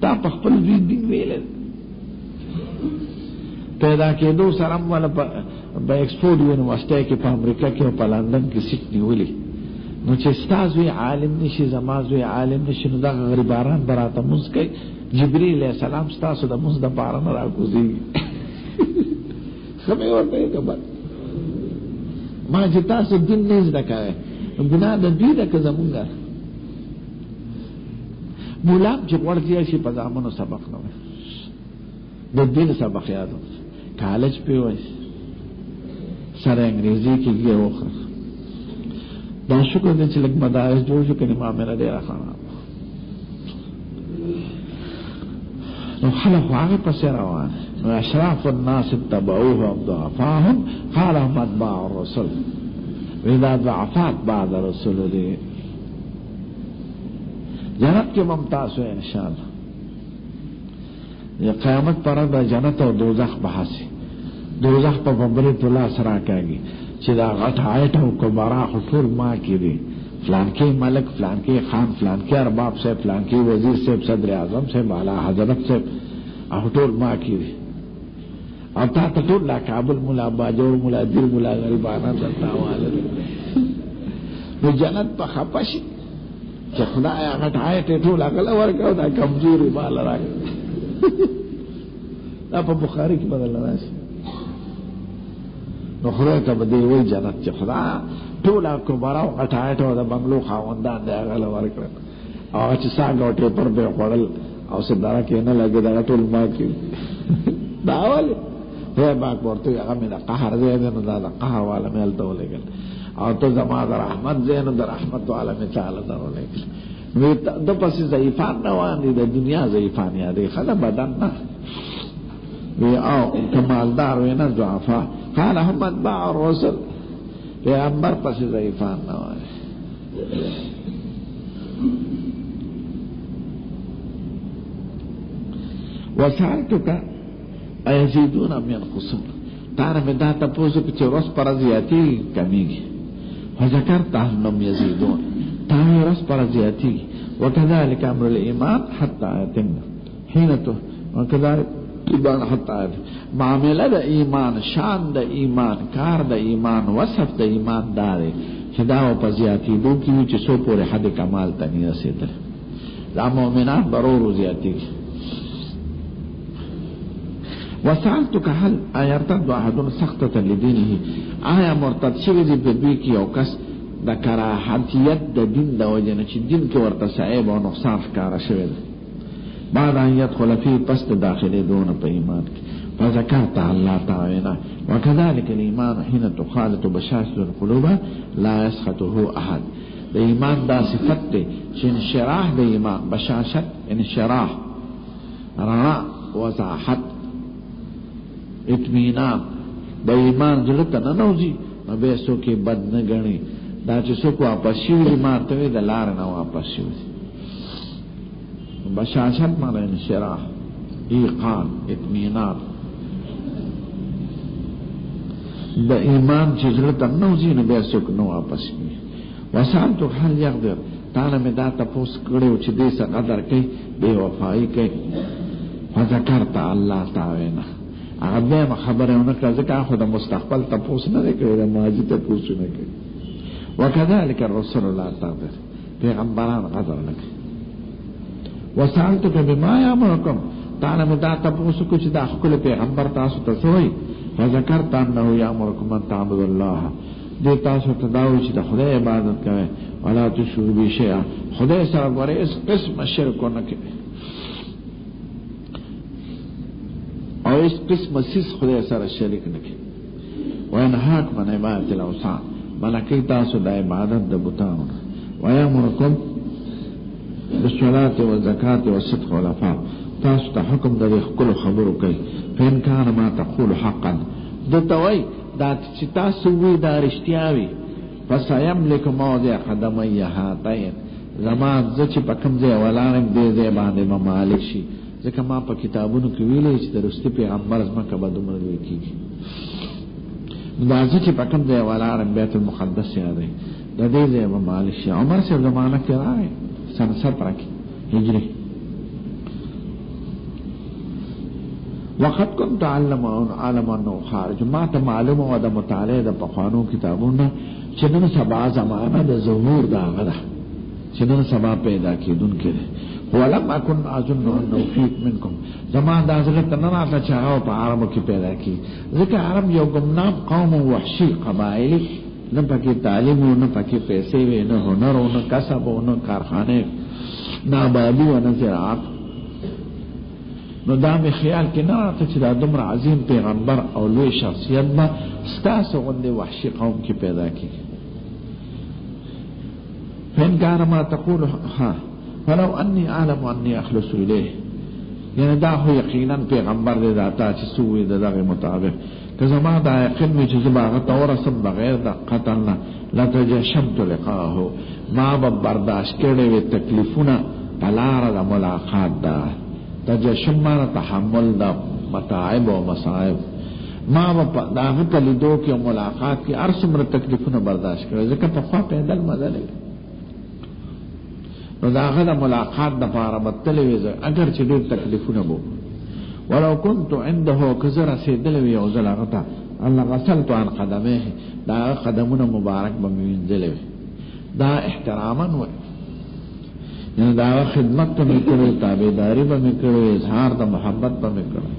S1: تا په خپل زوی دین ویلی. پیدا کېدو سره هم والا په ایکسفورډ یونیورسټۍ کې په امریکا کې او په لندن کې سیټ نیولي. نو چې ستا زوی عالم نشي، زما زوی عالم نشي، نو دغه غریباران به راته مونځ کوي. جبریل علیه السلام ستاسو د مونځ دپاره نه راکوزېږي. ښه مې ورته ویې که بد ما چې تاسو دین نه زده کوئ، ګناه د دوی ده که زمونږ؟ مولام چې غورځیا شي په زامنو سبق نه وایي، د دین سبق یاد کالج پې وایي، سره انګریزي کې ګیه وخوره. دا شکر دی چې لږ مدارس جوړ شو، کنې معامله ډېره خراب. نو خلق خو هغې پسې روان. نو اشراف الناس اتبعوهم ضعفاهم قال هم اتباع الرسل. وإذا ضعفات بعد رسول دی جنت کې ممتاز ہوئے انشاءاللہ. یا قیامت پر دا جنت او دوزخ بحثی. دوزخ په بمبرې طلا سره کاږي چې دا غټ آیټ او کبرا خطور ما کې دي، فلانکې ملک، فلانکې خان، فلانکې ارباب صاحب، فلانکې وزیر صاحب، صدر اعظم صاحب، اعلی حضرت صاحب، او ټول ما کې دي. او تا ته ټول لا کابل ملا باجوړ ملا دیر ملا غریبانه درته حواله دي. نو جنت په خپه شي چې خدای غټ آیټ ټول هغله ورکړو، دا کمزوري باله راکړه. دا په بخاري کې بدل راشي. نو خدای ته به دی وایي جنت چې خدا ټول کبرا او غټ آیټ او د بنګلو خاوندان دی هغله ورکړه، او هغه چې ساګ او ټیپر به خوړل او سداره کې نه لګي، دا ټول ما کې دا ولې خدای پاک ورته هغه مې د قهر ځای دی، نو دا د قهر والا مې هلته ولېږل، او ته زما د رحمت ځای نو د رحمت والا مې تا هلته ولېږل. نو د پسې ضعیفان روان دي، د دنیا ضعیفان یادوي، ښه د بدن نه وی او کمالدار وی نه ضعفا. قال هم اتباع الرسل، پیغمبر پسې ضعیفان نه وایي. وسألتک ایزیدون ام ینقصون، تا نه مې دا تپوس وکړ چې ورځ پر زیاتېږي کمیږي. وذکرت انهم یزیدون، تا وی ورځ پر زیاتېږي. وکذلک امر الایمان حتی یتم، وکذلک ایمان حتی معامله د ایمان، شان د ایمان، کار د ایمان، وصف د ایمان داره چې دا په زیاتېدو کې وي چې څو پورې حد کمال ته نه رسېدل. دا مؤمنان به ورو زیاتېږي. وسألتک هل ایرتد احد سخطة لدینه، آیا مرتد شوی دی په دوی کې یو کس د کراهتیت د دین د وجې نه چې دین کې ورته عیب او نقصان ښکاره شوی دی، بعد ان يدخل فيه پس داخله دون په ایمان کې. فذكرت الله تعالى وكذلك الايمان حين تخالط بشاشة القلوب لا يسخطه احد. د ایمان دا صفت دی چې انشراح د ایمان، بشاشت انشراح، رڼا، وضاحت، اطمینان د ایمان زړه ته ننوځي، نو بیا څوک یې بد نه ګڼي. دا چې څوک واپس شوي ایمان ته وي، د لارې نه واپس شوي. بشاشت معنی انشراح، ایقان، اطمینان د ایمان چې زړه ته ننوځي، نو بیا څوک نه واپس کوي. وسألتک هل یقدر، تا نه مې دا تپوس کړی چې دې څه قدر کوي، بې وفایي کوي. فذکرت الله تعالی، هغه بیا خبره ونه کړه، ځکه خو د مستقبل تپوس نه دی کړی، د ماضي تپوس نه کوي. وکذلک الرسول لا تقدر، پیغمبران قدر نه کوي. وسألتک بما یامرکم، تا نه مې دا تپوس کړو چې دا ښکلی پیغمبر تاسو ته څه وایي. فذکرت انه یامرکم ان تعبدوا الله، دې تاسو ته دا وایي چې د خدای عبادت کوئ، ولا تشرکوا به شیئا، خدای سره ګورئ هېڅ قسمه شرک ونه کوئ، او هېڅ قسمه څیز خدای سره شریک نه کوئ. وینهاکم عن عبادة الاوثان، منع کوي تاسو د عبادت د بتانو نه. ویامرکم بالصلاة والزکاة والصدق والعفاف، تاسو ته حکم د دې ښکلو خبرو کوي. فإن كان ما تقول حقا، دته وایي دا چې تاسو وایي دا رښتیا وي. فسيملك موضع قدمي هاتین، زما زه چې په کوم ځای ولاړم دې ځای باندې به مالک شي، ځکه ما په کتابونو کې ویلي چې د رسول پیغمبر ځمکه به دومره لوی کېږي. دا ځکه په کوم ځای ولاړم بیت المقدس یادوي د دې ځای به مالک شي. عمر صاحب زمانه کې راغی سن 17 کې هجري. وقت كنت علم انه خارج ما ته معلوم و د مطالعه د پخوانو کتابونو چې نن سبا زمانه د ظهور دا غره چې نن سبا پیدا کېدونکې ده. ولم اكن اظن انه فيك منكم زمان دا حضرت نه راځه چې هغه په عربو کې پیدا کی، ځکه عرب یو ګمنام قوم او وحشي قبایل، نه پکې تعلیم او نه پکې پیسې وي، نه هنر او نه کسب او نه کارخانه، نه آبادی او نه زراعت. نو دا می خیال کې نه راته چې دا دومره عظیم پیغمبر او لوی شخصیت به ستاسو غوندې وحشي قوم کې پیدا کیږي. فإن كان ما تقول ها فلو انی اعلم انی اخلص الیه، یعنی دا خو یقینا پیغمبر دې داتا چې سوې د دغه مطابق که زما دا یقین می چې زما هغه تورسم بغیر د قتل نه لتجشمت لقاه، ما به برداشت کړی وي تکلیفونه په لاره د ملاقات ده. تجشم مانا تحمل دا متاعب و مصائب، ما با دا هغه په لیدو کې ملاقات کې هر څومره تکلیفونه برداشت کړی، ځکه په خوا پیدل مزه لګي. نو دا هغه د ملاقات د پاره بتلې وي اگر چې ډېر تکلیفونه وو. ولو كنت عنده کزر رسیدل وي او زلغتا الله غسلت عن قدمه، دا قدمونه مبارک به وینځل وي، دا احتراما و یعنی دا خدمت به میکړو، تابعداري به میکړو، اظهار د محبت به میکړو.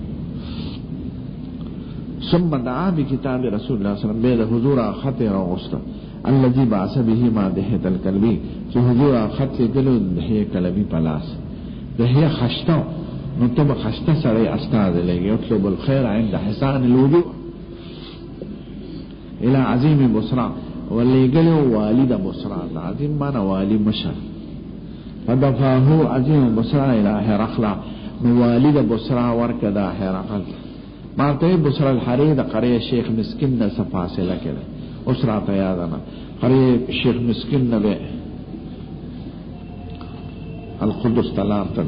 S1: ثم دعا بکتاب رسول الله صلی الله علیه وسلم به حضور خط راغسته الذي بعث به ما دهه الكلبي، چې حضور خط دلو دهه کلبي پلاس دهه خشتا نو ته خشتا سره استاد لګي اطلب الخير عند حسان الوجوه الى عظیم بصرا، ولګلو والد بصرا، عظیم معنا والی مشر، فدفعه عظیم بصرا الى هرقل، نو والد بصرا ورکدا هرقل مارته بصرا الحری د قریه شیخ مسکین نه فاصله کړه. اوس راته یاد نه قریه شیخ مسکین نه به القدس طلاب ته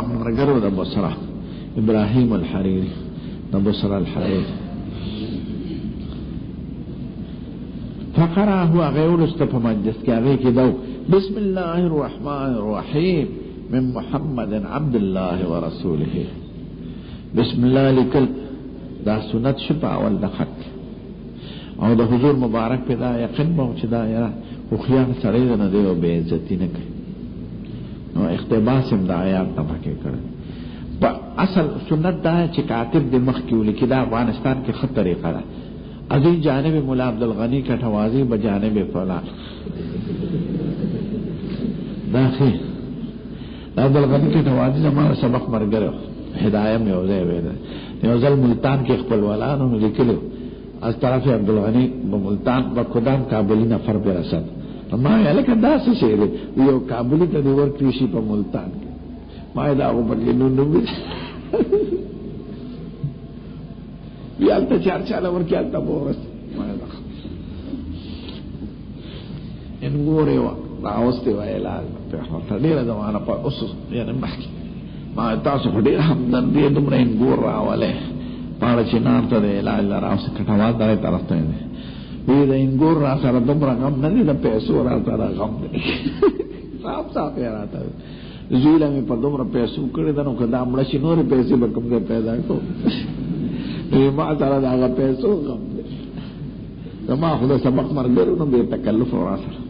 S1: امرګرو د بصرا ابراهیم الحریری د بصرا الحری فقرأ هو غير استفى مجلس كاغي كدو بسم الله الرحمن الرحيم من محمد عبد الله ورسوله. بسم الله لكل دا سنت شپا اول دا خط او دا حضور مبارک پی دا یقین باو چه دا یرا خیان سره دا ندے و بے عزتی نکے نو اختباسم دا آیات نفاکے کرے. با اصل سنت دا ہے چه کاتب دی مخ کیو لکی دا افغانستان کی خط طریقہ دا ازی جانب مولا عبدالغنی کٹھوازی بجانب فلان دا خی عبدالغنی کٹھوازی زمان سبق مرگر ہدایہ میں اوزے ویدہ یوزل ملتان کے اخبر والانوں نے لکلو از طرف عبدالغنی بملتان بکدام کابلی نفر پر رسد ما یلکہ دا سی شیرے یو کابلی تا دیور کریشی پا ملتان کے ما دا اگو بدلی نونو بھی بیالتا چار چالا ورکیالتا بورس ما دا انگوری و راوستی و علاج پیخوتا دیر زمانا پا اسس یعنی محکی ما تاسو خدیر همدردی دمرا انگور راولے پاڑا چنار تا دے علاج لراوسی کٹھواز دارے طرف تا دے وی دا انگور را سر دمرا غم ندی دا پیسو را تا دا غم دے صاحب صاحب یرا تا زویلہ میں پا دمرا پیسو کردی دنو کدا ملشی نوری پیسی بکم دے پیدا کو ما سر دا غا پیسو غم دے ما خدا سبق مرگر نو بے تکلف را سر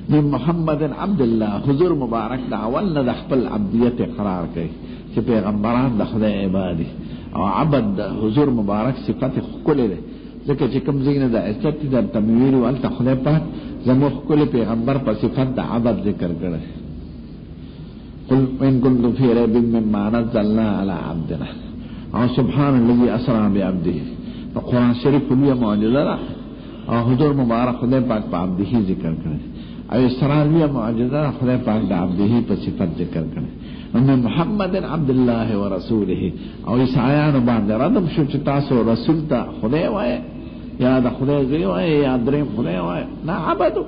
S1: من محمد عبداللہ حضور مبارک دا اول نه د خپل عبدیت اقرار کوي چې پیغمبران د خدای عبادي او عبد د حضور مبارک صفت خپل ده ځکه چې کوم زینه د عزت د تمویل او ته خدای په زمو خپل پیغمبر په صفت د عبد ذکر کړي. قل ان كنتم في ريب مما نزلنا على عبدنا او سبحان الذي اسرى بعبده. قرآن شریف له معجزه او حضور مبارک خدای پاک په عبده ذکر کړي او اسرائیل معجزہ خدای پاک د عبده په صفت ذکر کړي. ان محمد عبد الله ورسوله او عیسایانو باندې ردم شو چې تاسو رسول ته خدای وای یا د خدای زوی وای یا دریم خدای وای نه عبادت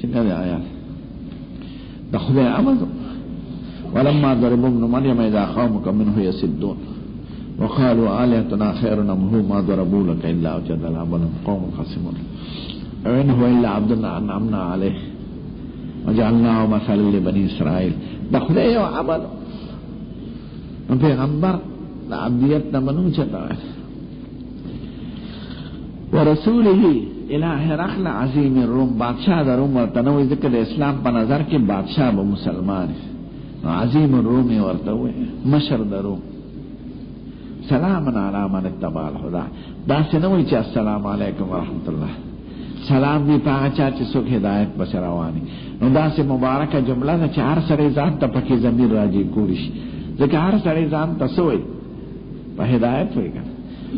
S1: څنګه دی آیات د خدای امر ولما ضرب ابن مريم اذا قومك منه يسدون وقالوا آلهتنا خير أم هو ما ضربوا لك إلا وجدلا بل هم قوم خصمون وإن هو إلا عبد أنعمنا عليه وجعلناه مثلا لبني إسرائيل دا خدای یو عمل پیغمبر دا عبدیت نه منو چتا ورسوله الى هرقل عظیم الروم بادشاہ دا روم ورته نو ذکر اسلام په نظر کې بادشاہ به مسلمان عظیم الروم ورته وي مشر دا روم سلام علی من اتبع الهدى دا څنګه چې السلام علیکم ورحمت الله سلام دی پاگا چا چی سوک ہدایت بس روانی نو دا سے مبارکہ جملہ دا چی ہر سڑی ذات تا پکی زمین راجی کوریش لیکن ہر سڑی ذات تا سوئی پا ہدایت ہوئی کن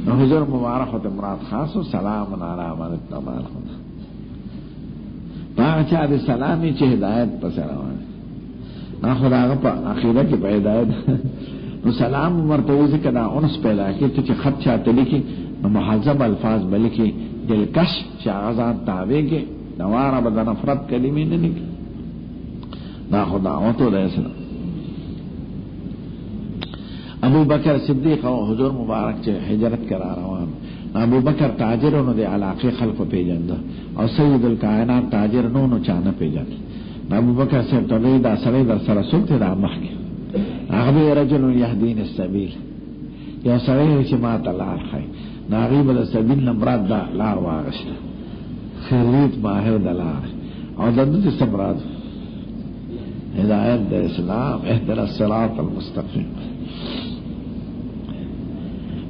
S1: نو حضور مبارک ہوتا مراد خاصو سلام علی من اتبع الهدى پاگا چا دی سلامی چی ہدایت بس روانی نا خدا آگا پا عقیدہ کی پا ہدایت نو سلام مرتوزی کدا انس پیدا کی تو چی خط چاہتے لکی نو محذب الفاظ بلکی دلکش چی آغازان تابع کے دوارا بدا نفرت کلمی ننکی دا خداوتو دا اسلام ابو بکر صدیق و حضور مبارک چی حجرت کرا روان ابو بکر تاجر نو دے علاقی خلق پیجند او سید الکائنات تاجر نو چانا پیجند ابو بکر سے تبعی دا سڑی در سرسول تی دا مخی اغبی رجل یهدین السبیل یا سڑی چی ما تلار خی ناغیب دا سبیل نمراد دا لار واغشتا خیریت ماہر دا لار او دا دو سمراد ہدایت دا اسلام اهدنا الصراط المستقیم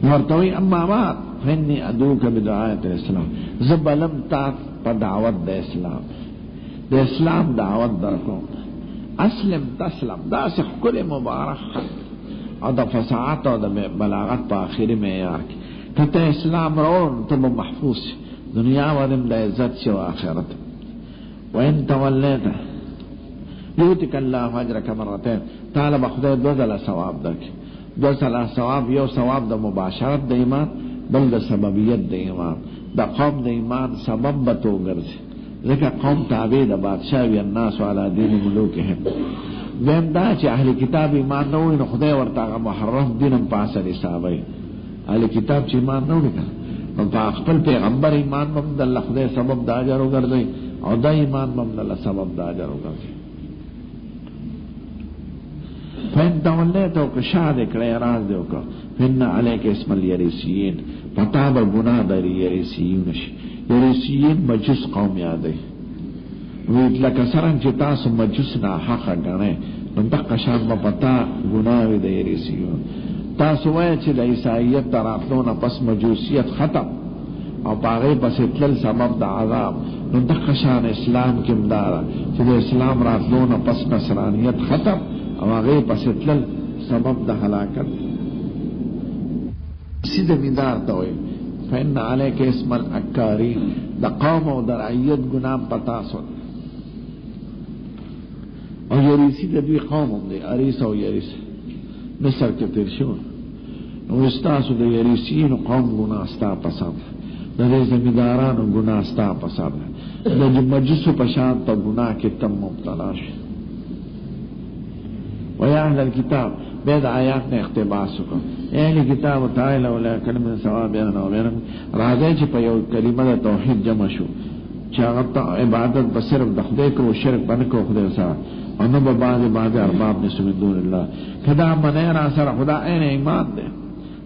S1: مرتوی اما بعد فینی ادوک بدعایت الاسلام زبلم تاک پا دعوت دا اسلام دا اسلام دعوت درکون اسلم تسلم دا سے کل مبارک او دا فصاحت او دا بلاغت پا آخری معیار کی کتا اسلام رون تب محفوظ دنیا ودم دا عزت سے و آخرت وین تولیتا یوتک اللہ اجرک مرتين طالب خدای دوزل ثواب درک دوزل ثواب یو ثواب دا مباشرت دا ایمان بل دا سببیت دا ایمان دا قوم دا ایمان سبب بتو گرز ذکر قوم تابع دا بادشاوی الناس علی دین ملوکهم ویم دا چی اہل کتاب ایمان نوی نو خدای ورطاقا محرم دینم پاسر حسابی اہل کتاب چی ایمان نوی کن نو پا اخپل پیغمبر ایمان ممد اللہ خدای سبب دا جارو گردی او دا ایمان ممد اللہ سبب دا جارو گردی فین تولیتو کشاد اکڑی راز دیو کا فین علیک اسم الیریسیین پتاب گناہ داری یریسیونش یریسیین مجوس قوم یادی وید لکا سرن چی تاسو مجوس نا حقا گنے نمتق شان با پتا گناوی دا یریسیون تاسو وی چی دا عیسائیت تراتلون پس مجوسیت ختم او پاغی پس اتلل سبب دا عذاب نمتق شان اسلام کم دارا چی دا اسلام راتلون پس نصرانیت ختم او آغی پس اتلل سبب دا حلاکت سید میدار تاوی فإن عليك اسم الأكارين دا قوم و دا رعیت گنام پتاسون او یریسی دا دوی قوم دی اریس او یریس مصر کے ترشون او استاسو دا یریسین قوم گناہ ستا پسند دا دی زمیداران گناہ ستا پسند دا مجسو پشان تا گناہ کی تم مبتلاش ویا اہل الكتاب بید آیات نے اقتباس کو اہل کتاب تعالی ولا کلمہ ثواب بیننا و بینکم راځي چې په یو کلمه د توحید جمع شو چې هغه عبادت به صرف د خدای کو شرک باندې کو خدای سره او نه به بعض ارباب نشو من دون الله کدا منه را سره خدا عین ایمان ده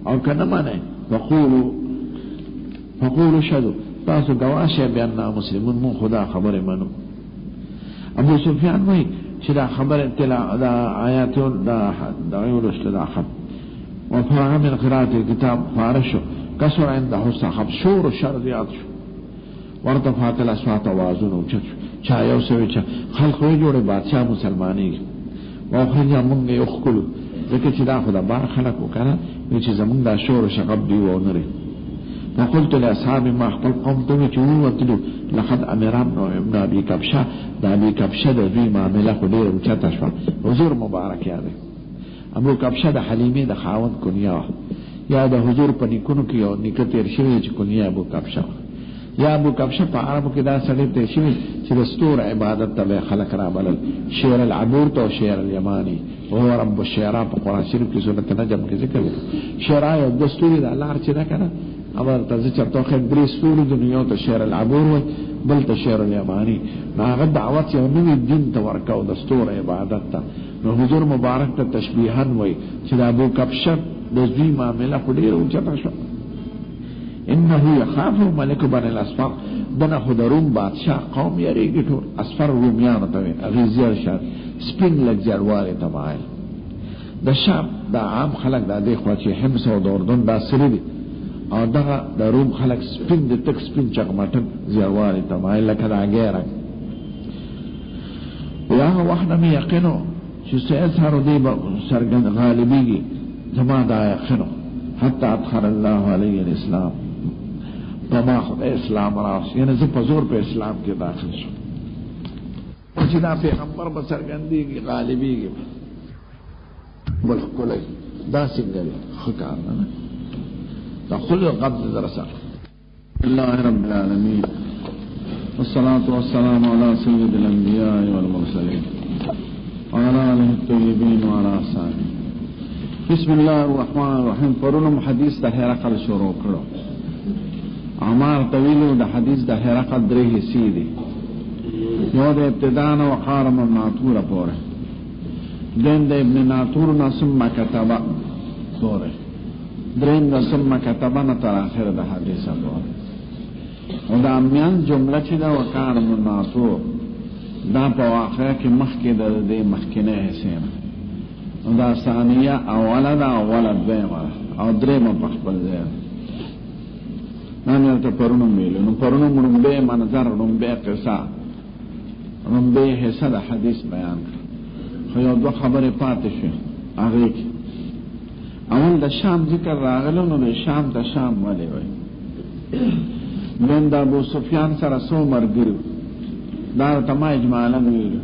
S1: او کدا منه وقولوا شهدوا تاسو گواشه بیان مسلمون مون خدا خبر منو ابو سفیان وای چې دا خبر اطلاع دا آیات دا یولشت دا خط وفرغ من قراءة الكتاب فارشو كسر عنده صاحب شور الشر زیاد شو وارتفعت الاسوات وازون اوچت شو چا یو سوی چا خلق وی جوڑے بادشاہ مسلمانی واخرجا منگ یخکلو ذکر چی دا خدا بار خلقو کنا ویچی زمانگ دا شور شقب دیو نری فقلت لأصحاب ما احقل قومتوی چون وطلو لقد امران ابن ابی کبشا دا ابی کبشا دا دوی معاملہ خدیر اوچتا شوا حضور مبارک یاده ابو کبشا دا حلیمی دا خاوند کنیا یا دا حضور پا نکنو کی او نکت ارشوی چی کنیا ابو کبشا یا ابو کبشه په عربو کې دا سړی ته شي چې د ستور عبادت ته خلق را بلل. شعر العبور تو شعر الیمانی او رب الشعراء په قرآن شریف کې سورۃ نجم کې ذکر دی. شعراء یو دستوري د الله چې دا کنه اول ته چرته خې درې ستوري د دنیا ته شعر العبور وي بل ته شعر الیمانی. هغه دعوت یو نوې دین ته ورکاو د ستور عبادت ته. نو حضور مبارک ته تشبیحاً وي چې د ابو کبشه د زوی معامله په ډېر اوچته شو. انه يخاف ملك بني الاصفر دنه خدروم بادشاہ قوم یریږي ټول اصفر رومیانو ته غیزیر شاد سپین لګجړواله تمایل د شام د عام خلک د دې خو چې حمص او د اردن دا سری دي او دغه د روم خلک سپین د تک سپین چغمټن زیرواله تمایل لکه دا غیره یا وحنا می یقینو چې سره دې سرګن غالبيږي زما دا یقینو حتی ادخل الله علیه الاسلام فما خدای اسلام راس یعنی زه په زور په اسلام کې داخل شو چې دا پیغمبر به سرګندېږي غالبېږي بل ښکلی دا څنګه دی ښه کار نه دا خلق قبض درسه الله رب العالمین والصلاة والسلام على سيد الأنبياء والمرسلين وعلى آله الطيبين وعلى أصحابه. بسم الله الرحمن الرحیم. پرونم حدیث د هرقل شروع کړو. عمار طویلو د حدیث د هرقل درې حصې دي. یو د ابتداء نه وقار من ناطور پورې، دین د ابن ناطور نه ثم کتبه پورې، درین د ثم کتبه نه تر اخر د حدیث پورې. او دا میان جمله چې دا وقار من ناطور دا په واقع کې مخکې د دې مخکینه حصې نه دا ثانیه اوله دا اوله دویمه او درېمه په خپل ځای. نن ته پرونم ویلو نو پرونم رنبه منظر رنبه قصه رنبه حصه د حدیث بیان کړ. خو یو دوه خبرې پاتې شوې هغې کې. اول د شام ذکر راغلو نو د شام ته شام ولې وایي. دویم د ابو سفیان سره څو ملګري دا ته ما اجمالا ویلو.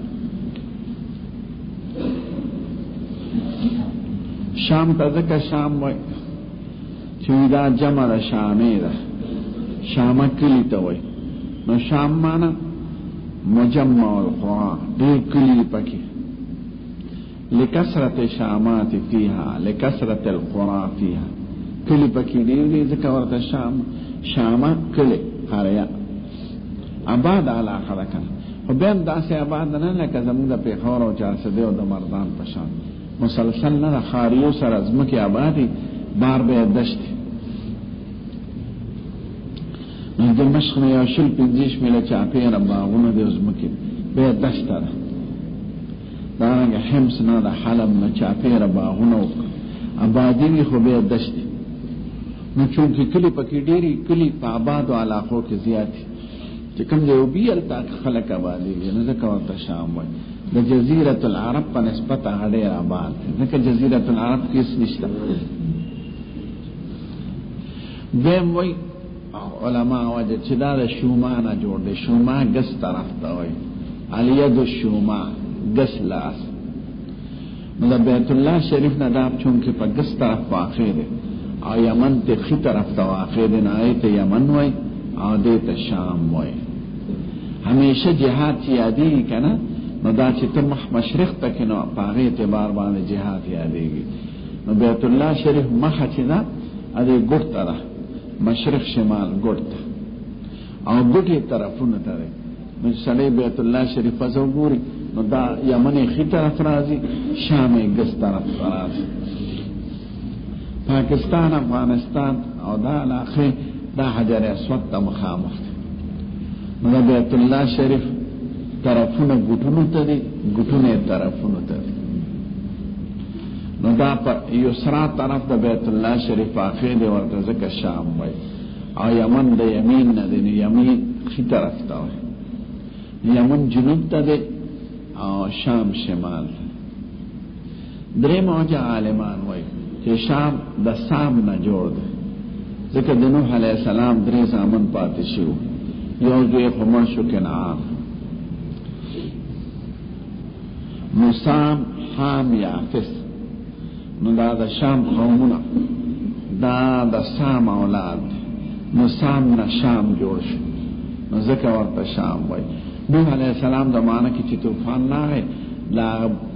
S1: شام ته ځکه شام وای چې دا جمع ده شامې ده شامه کلی ته وای. نو شام مانا مجمع القرآن ډېر کلی پکې لکثرت شامات فیها لکثرت القرآن فیها کلی پکې ډېر دي ځکه ورته شامه کلی قریه آباد علاقه ده کنه. خو بیا هم داسې آباد نه لکه زموږ د پېښور او چارسدې او د مردان په شان مسلسل نه د خاریو سره ځمکې آبادي بار به دشت نو د مشق نه یو 25 میله چاپېره باغونه د ځمکې به دشته ده. دارنګه حمص نه د حلب نه چاپېره باغونه آبادي وي خو به دشت. نو چونکې کلي پکې ډېرې کلي په آبادو علاقو کې زیات چې کوم ځای وبي هلته خلک آبادېږي نو ځکه ورته شام وایي. د جزیرة العرب په نسبت هغه ډېر آباد دی ځکه جزیرة العرب کې هېڅ نشته. دویم وایي علما وجه چې دا د شوما نه جوړ دی. شوما ګس طرف ته وایي الید الشوما ګس لاس. نو د بیت الله شریف نه دا چونکې په ګس طرف واقع دی او یمن ته ښي طرف ته واقع دی نو هغې ته یمن وایي او دې ته شام وایي. همیشه جهاد چې یادېږي که نه نو دا چې ته مشرق ته کې نو په هغې اعتبار باندې جهاد یادېږي. نو بیت الله شریف مخه چې ده هغې ګوټ ته ده مشرق شمال ګوټ ته او ګوټې طرفونو ته دی. نو سړی بیت الله شریف پسې وګوري نو دا یمن یې ښي طرف راځي شام یې ګس طرف راځي. پاکستان افغانستان او دا علاقې دا حجر اسود ته مخامخ دی. نو دا بیت الله شریف طرفونه ګوټونو ته دي ګوټونه طرفونو ته دي. نو دا په یسرا طرف د بیت الله شریف اخر دی ورته ځکه شام وایي او یمن د یمین نه دی نو یمین ښي طرف ته وایي. یمن جنوب ته دی او شام شمال ته. درېم وجه عالمان وایي چې شام د سام نه جوړ دی ځکه د نوح علیه السلام 3 زامن پاتې شو. یو زوی خو مړ شو کنعان. نو سام حام یافس نو دا د شام قومونه دا د سام اولاد نو سام نه شام جوړ شو. ذکر ورته شام وای. نوح علیہ السلام زمانه کې چې طوفان راغی لا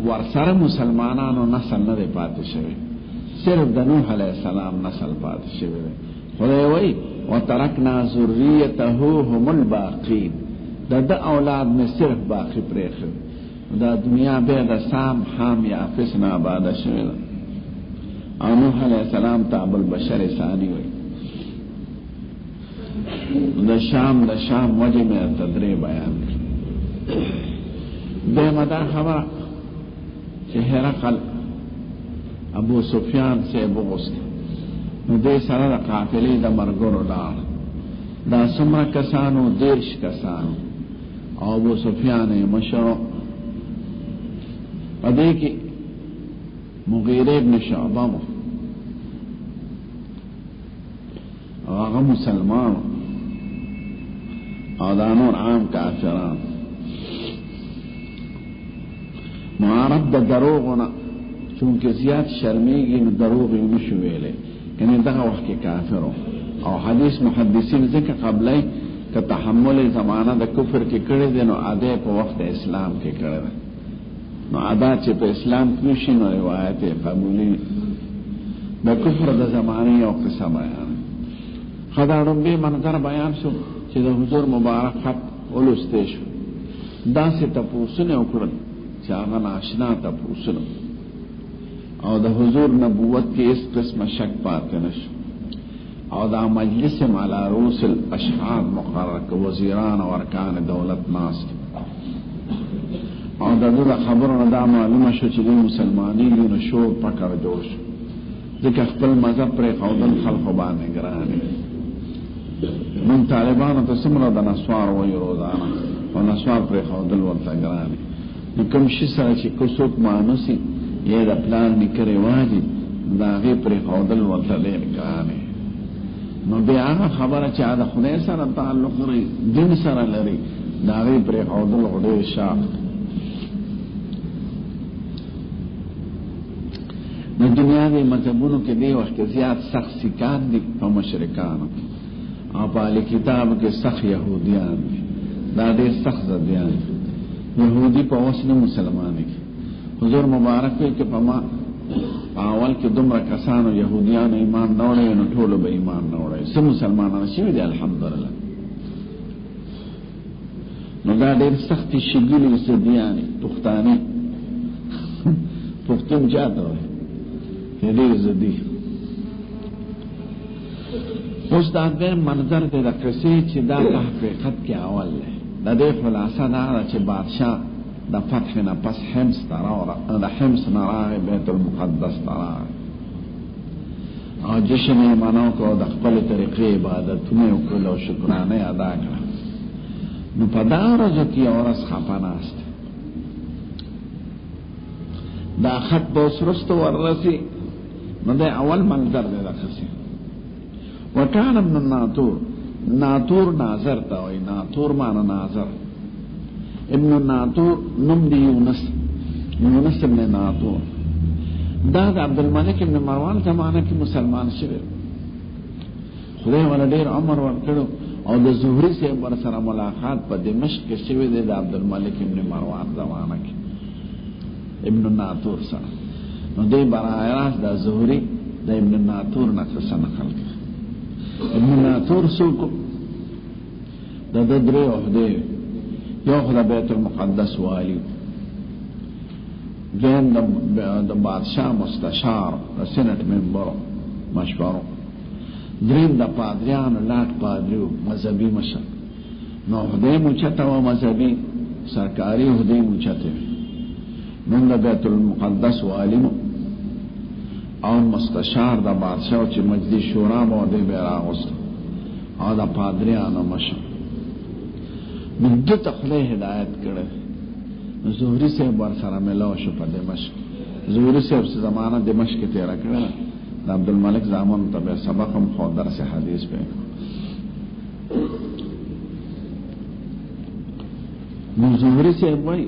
S1: ورسره مسلمانانو نسل نه دی پاتې شوی، صرف د نوح علیہ السلام نسل پاتې شوی دی. خدای وای وترکنا ذریته هم الباقین، د اولاد میں صرف باقی پریخ دا دنیا به د سام حام یا افس نه آباد شوی ده. او نوح علیہ السلام تاب البشر ثانی وای. د شام وجه میں تدری بیان بے مدار خبر چې هرقل ابو سفیان سے بغست نو دې سره د قافلې د مرګورو لاړ. دا څومره کسانو؟ 10 کسانو. او ابو سفیان مشرو پدې کې مغیره ابن شعبہ او هغه مسلمان او دا نور عام کافران. معارب د دروغونه چونکه زیات شرمیږي نو دروغ یې نشو ویلې، کنه دغه وخت کې کافرو. او حدیث محدثین ذکر قبلای که تحمل زمانہ د کفر کې کړی دی نو عاده په وخت اسلام کې کړی دی. نو عاده چې په اسلام کې شي نو روایت قبولی د کفر د زمانه یو قصه بیان. خدایړم به منظر بیان شو چې د حضور مبارک خط ولسته شو. دا څه تاسو وکړل چې هغه ناشنا تاسو او د حضور نبوت کې اس قسم شک پاتې نشو. او دا مجلس علی رؤوس الاشهار مقرر ک وزیران او ارکان دولت ناس. او دا خبرونه دا معلومه شو چې مسلمانۍ له شو پکړ جوړ شو، ځکه خپل مذهب پر قومن خلق باندې ګران دي. نن طالبانو ته څومره د نسوار وایي روزانه، او نسوار پر قومن ورته ګران دي. نو کوم شي سره چې کوڅوک مانوسي یې د پلان نکري واجی دا غي پر قومن ورته ګران دي. نو بیا هغه خبره چې دا خدای سره تعلق لري، دین سره لري، دا غي پر قومن وړي شاه. نو دنیا دی مذهبونو کې دی وخت زیات سخت سکان دي په مشرکانو، او په اهل کتاب کې سخت يهوديان دي. دا ډېر سخت ځديان يهودي په وسنه مسلمانانو کې. حضور مبارک کې په ما اول کې دومره کسانو يهوديان ایمان نه وړي نو ټول به ایمان نه وړي، سم مسلمانانو شوي دي الحمدلله. نو دا ډېر سخت شګلې ځديان پښتانه پښتون جاته دې زدي. اوس دا د منظر د قصې چې دا په حقیقت کې اول دی. د دې خلاصه دا چې بادشاہ د فتح نه پس حمص تراوره د حمص نه راغی بیت المقدس تراوره او جشن یې مناو کو د خپل طریقې عبادتونه وکړل او شکرانه ادا کړه. نو په دا ورځ کې اورس خپاناست دا خط به سرستو ورسي. نو دا اول منظر دی د قصې. وکان ابن الناطور، ناطور ناظر تا وی، ناطور معنی ناظر. ابن الناطور نم دی یونس ابن ناطور. دا د عبدالملک ابن مروان زمانه کې مسلمان شوی، خدای ولا ډیر عمر ورکړو. او د زهري صاحب ور سره ملاقات په دمشق کې شوی دی د عبدالملک ابن مروان زمانه کې ابن الناطور سره. نو دی برای راست دا زهري دا ابن الناطور نه څه نقل کړ. ابن الناطور سوکو دا درې عہده، یو خدای بیت المقدس والی، دویم د بادشاہ مستشار د سینټ ممبر مشورو، دریم د پادریانو لاټ پادریو مذهبي مشر. نو عہده موچته و مذهبي سرکاري عہده موچته نن د بیت المقدس والی او مستشار د بادشاہ چې مجلس شورا باندې به راغوست او د پادریانو مشر. مدته خدای هدایت کړه. زهري صاحب ور سره ملاو شو په دمشق. زهري صاحب زمانہ دمشق کې تیر کړه. د عبدالملک زامن ته سبق هم خو درس حدیث په زهري صاحب وای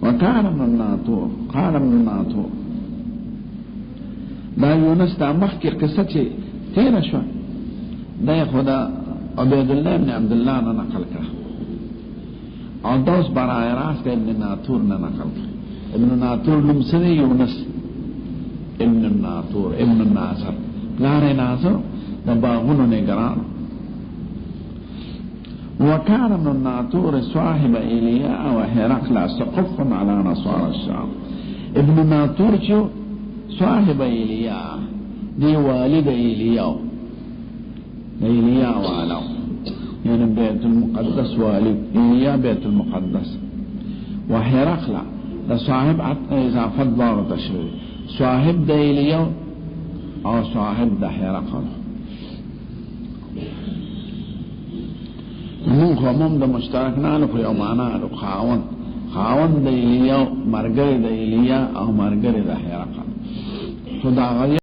S1: وکان من الناطور قال من الناطور. دا یونس دا مخکې قصه چې تیره شوه دا خدا عبیداللہ ابن عبداللہ نے نقل کرا اور دوست براہ راست ابن ناطور نے نقل کرا. ابن ناطور لمسنی یونس ابن الناطور ابن الناصر لار ناصر دباغن نگران. وكان ابن الناطور صاحب إيلياء وهرقل سقف على نصارى الشام. ابن الناطور جو صاحب إيلياء دي والد إيلياء والو يعني بيت المقدس والد إيلياء بيت المقدس. وهرقل ده صاحب إذا فضل تشريع صاحب ده إيلياء او صاحب ده هرقل. من خمم ده مشترک نالو په یو معنا له خاون د ایلیا مرګره د ایلیا او مرګره د هرقل. خدا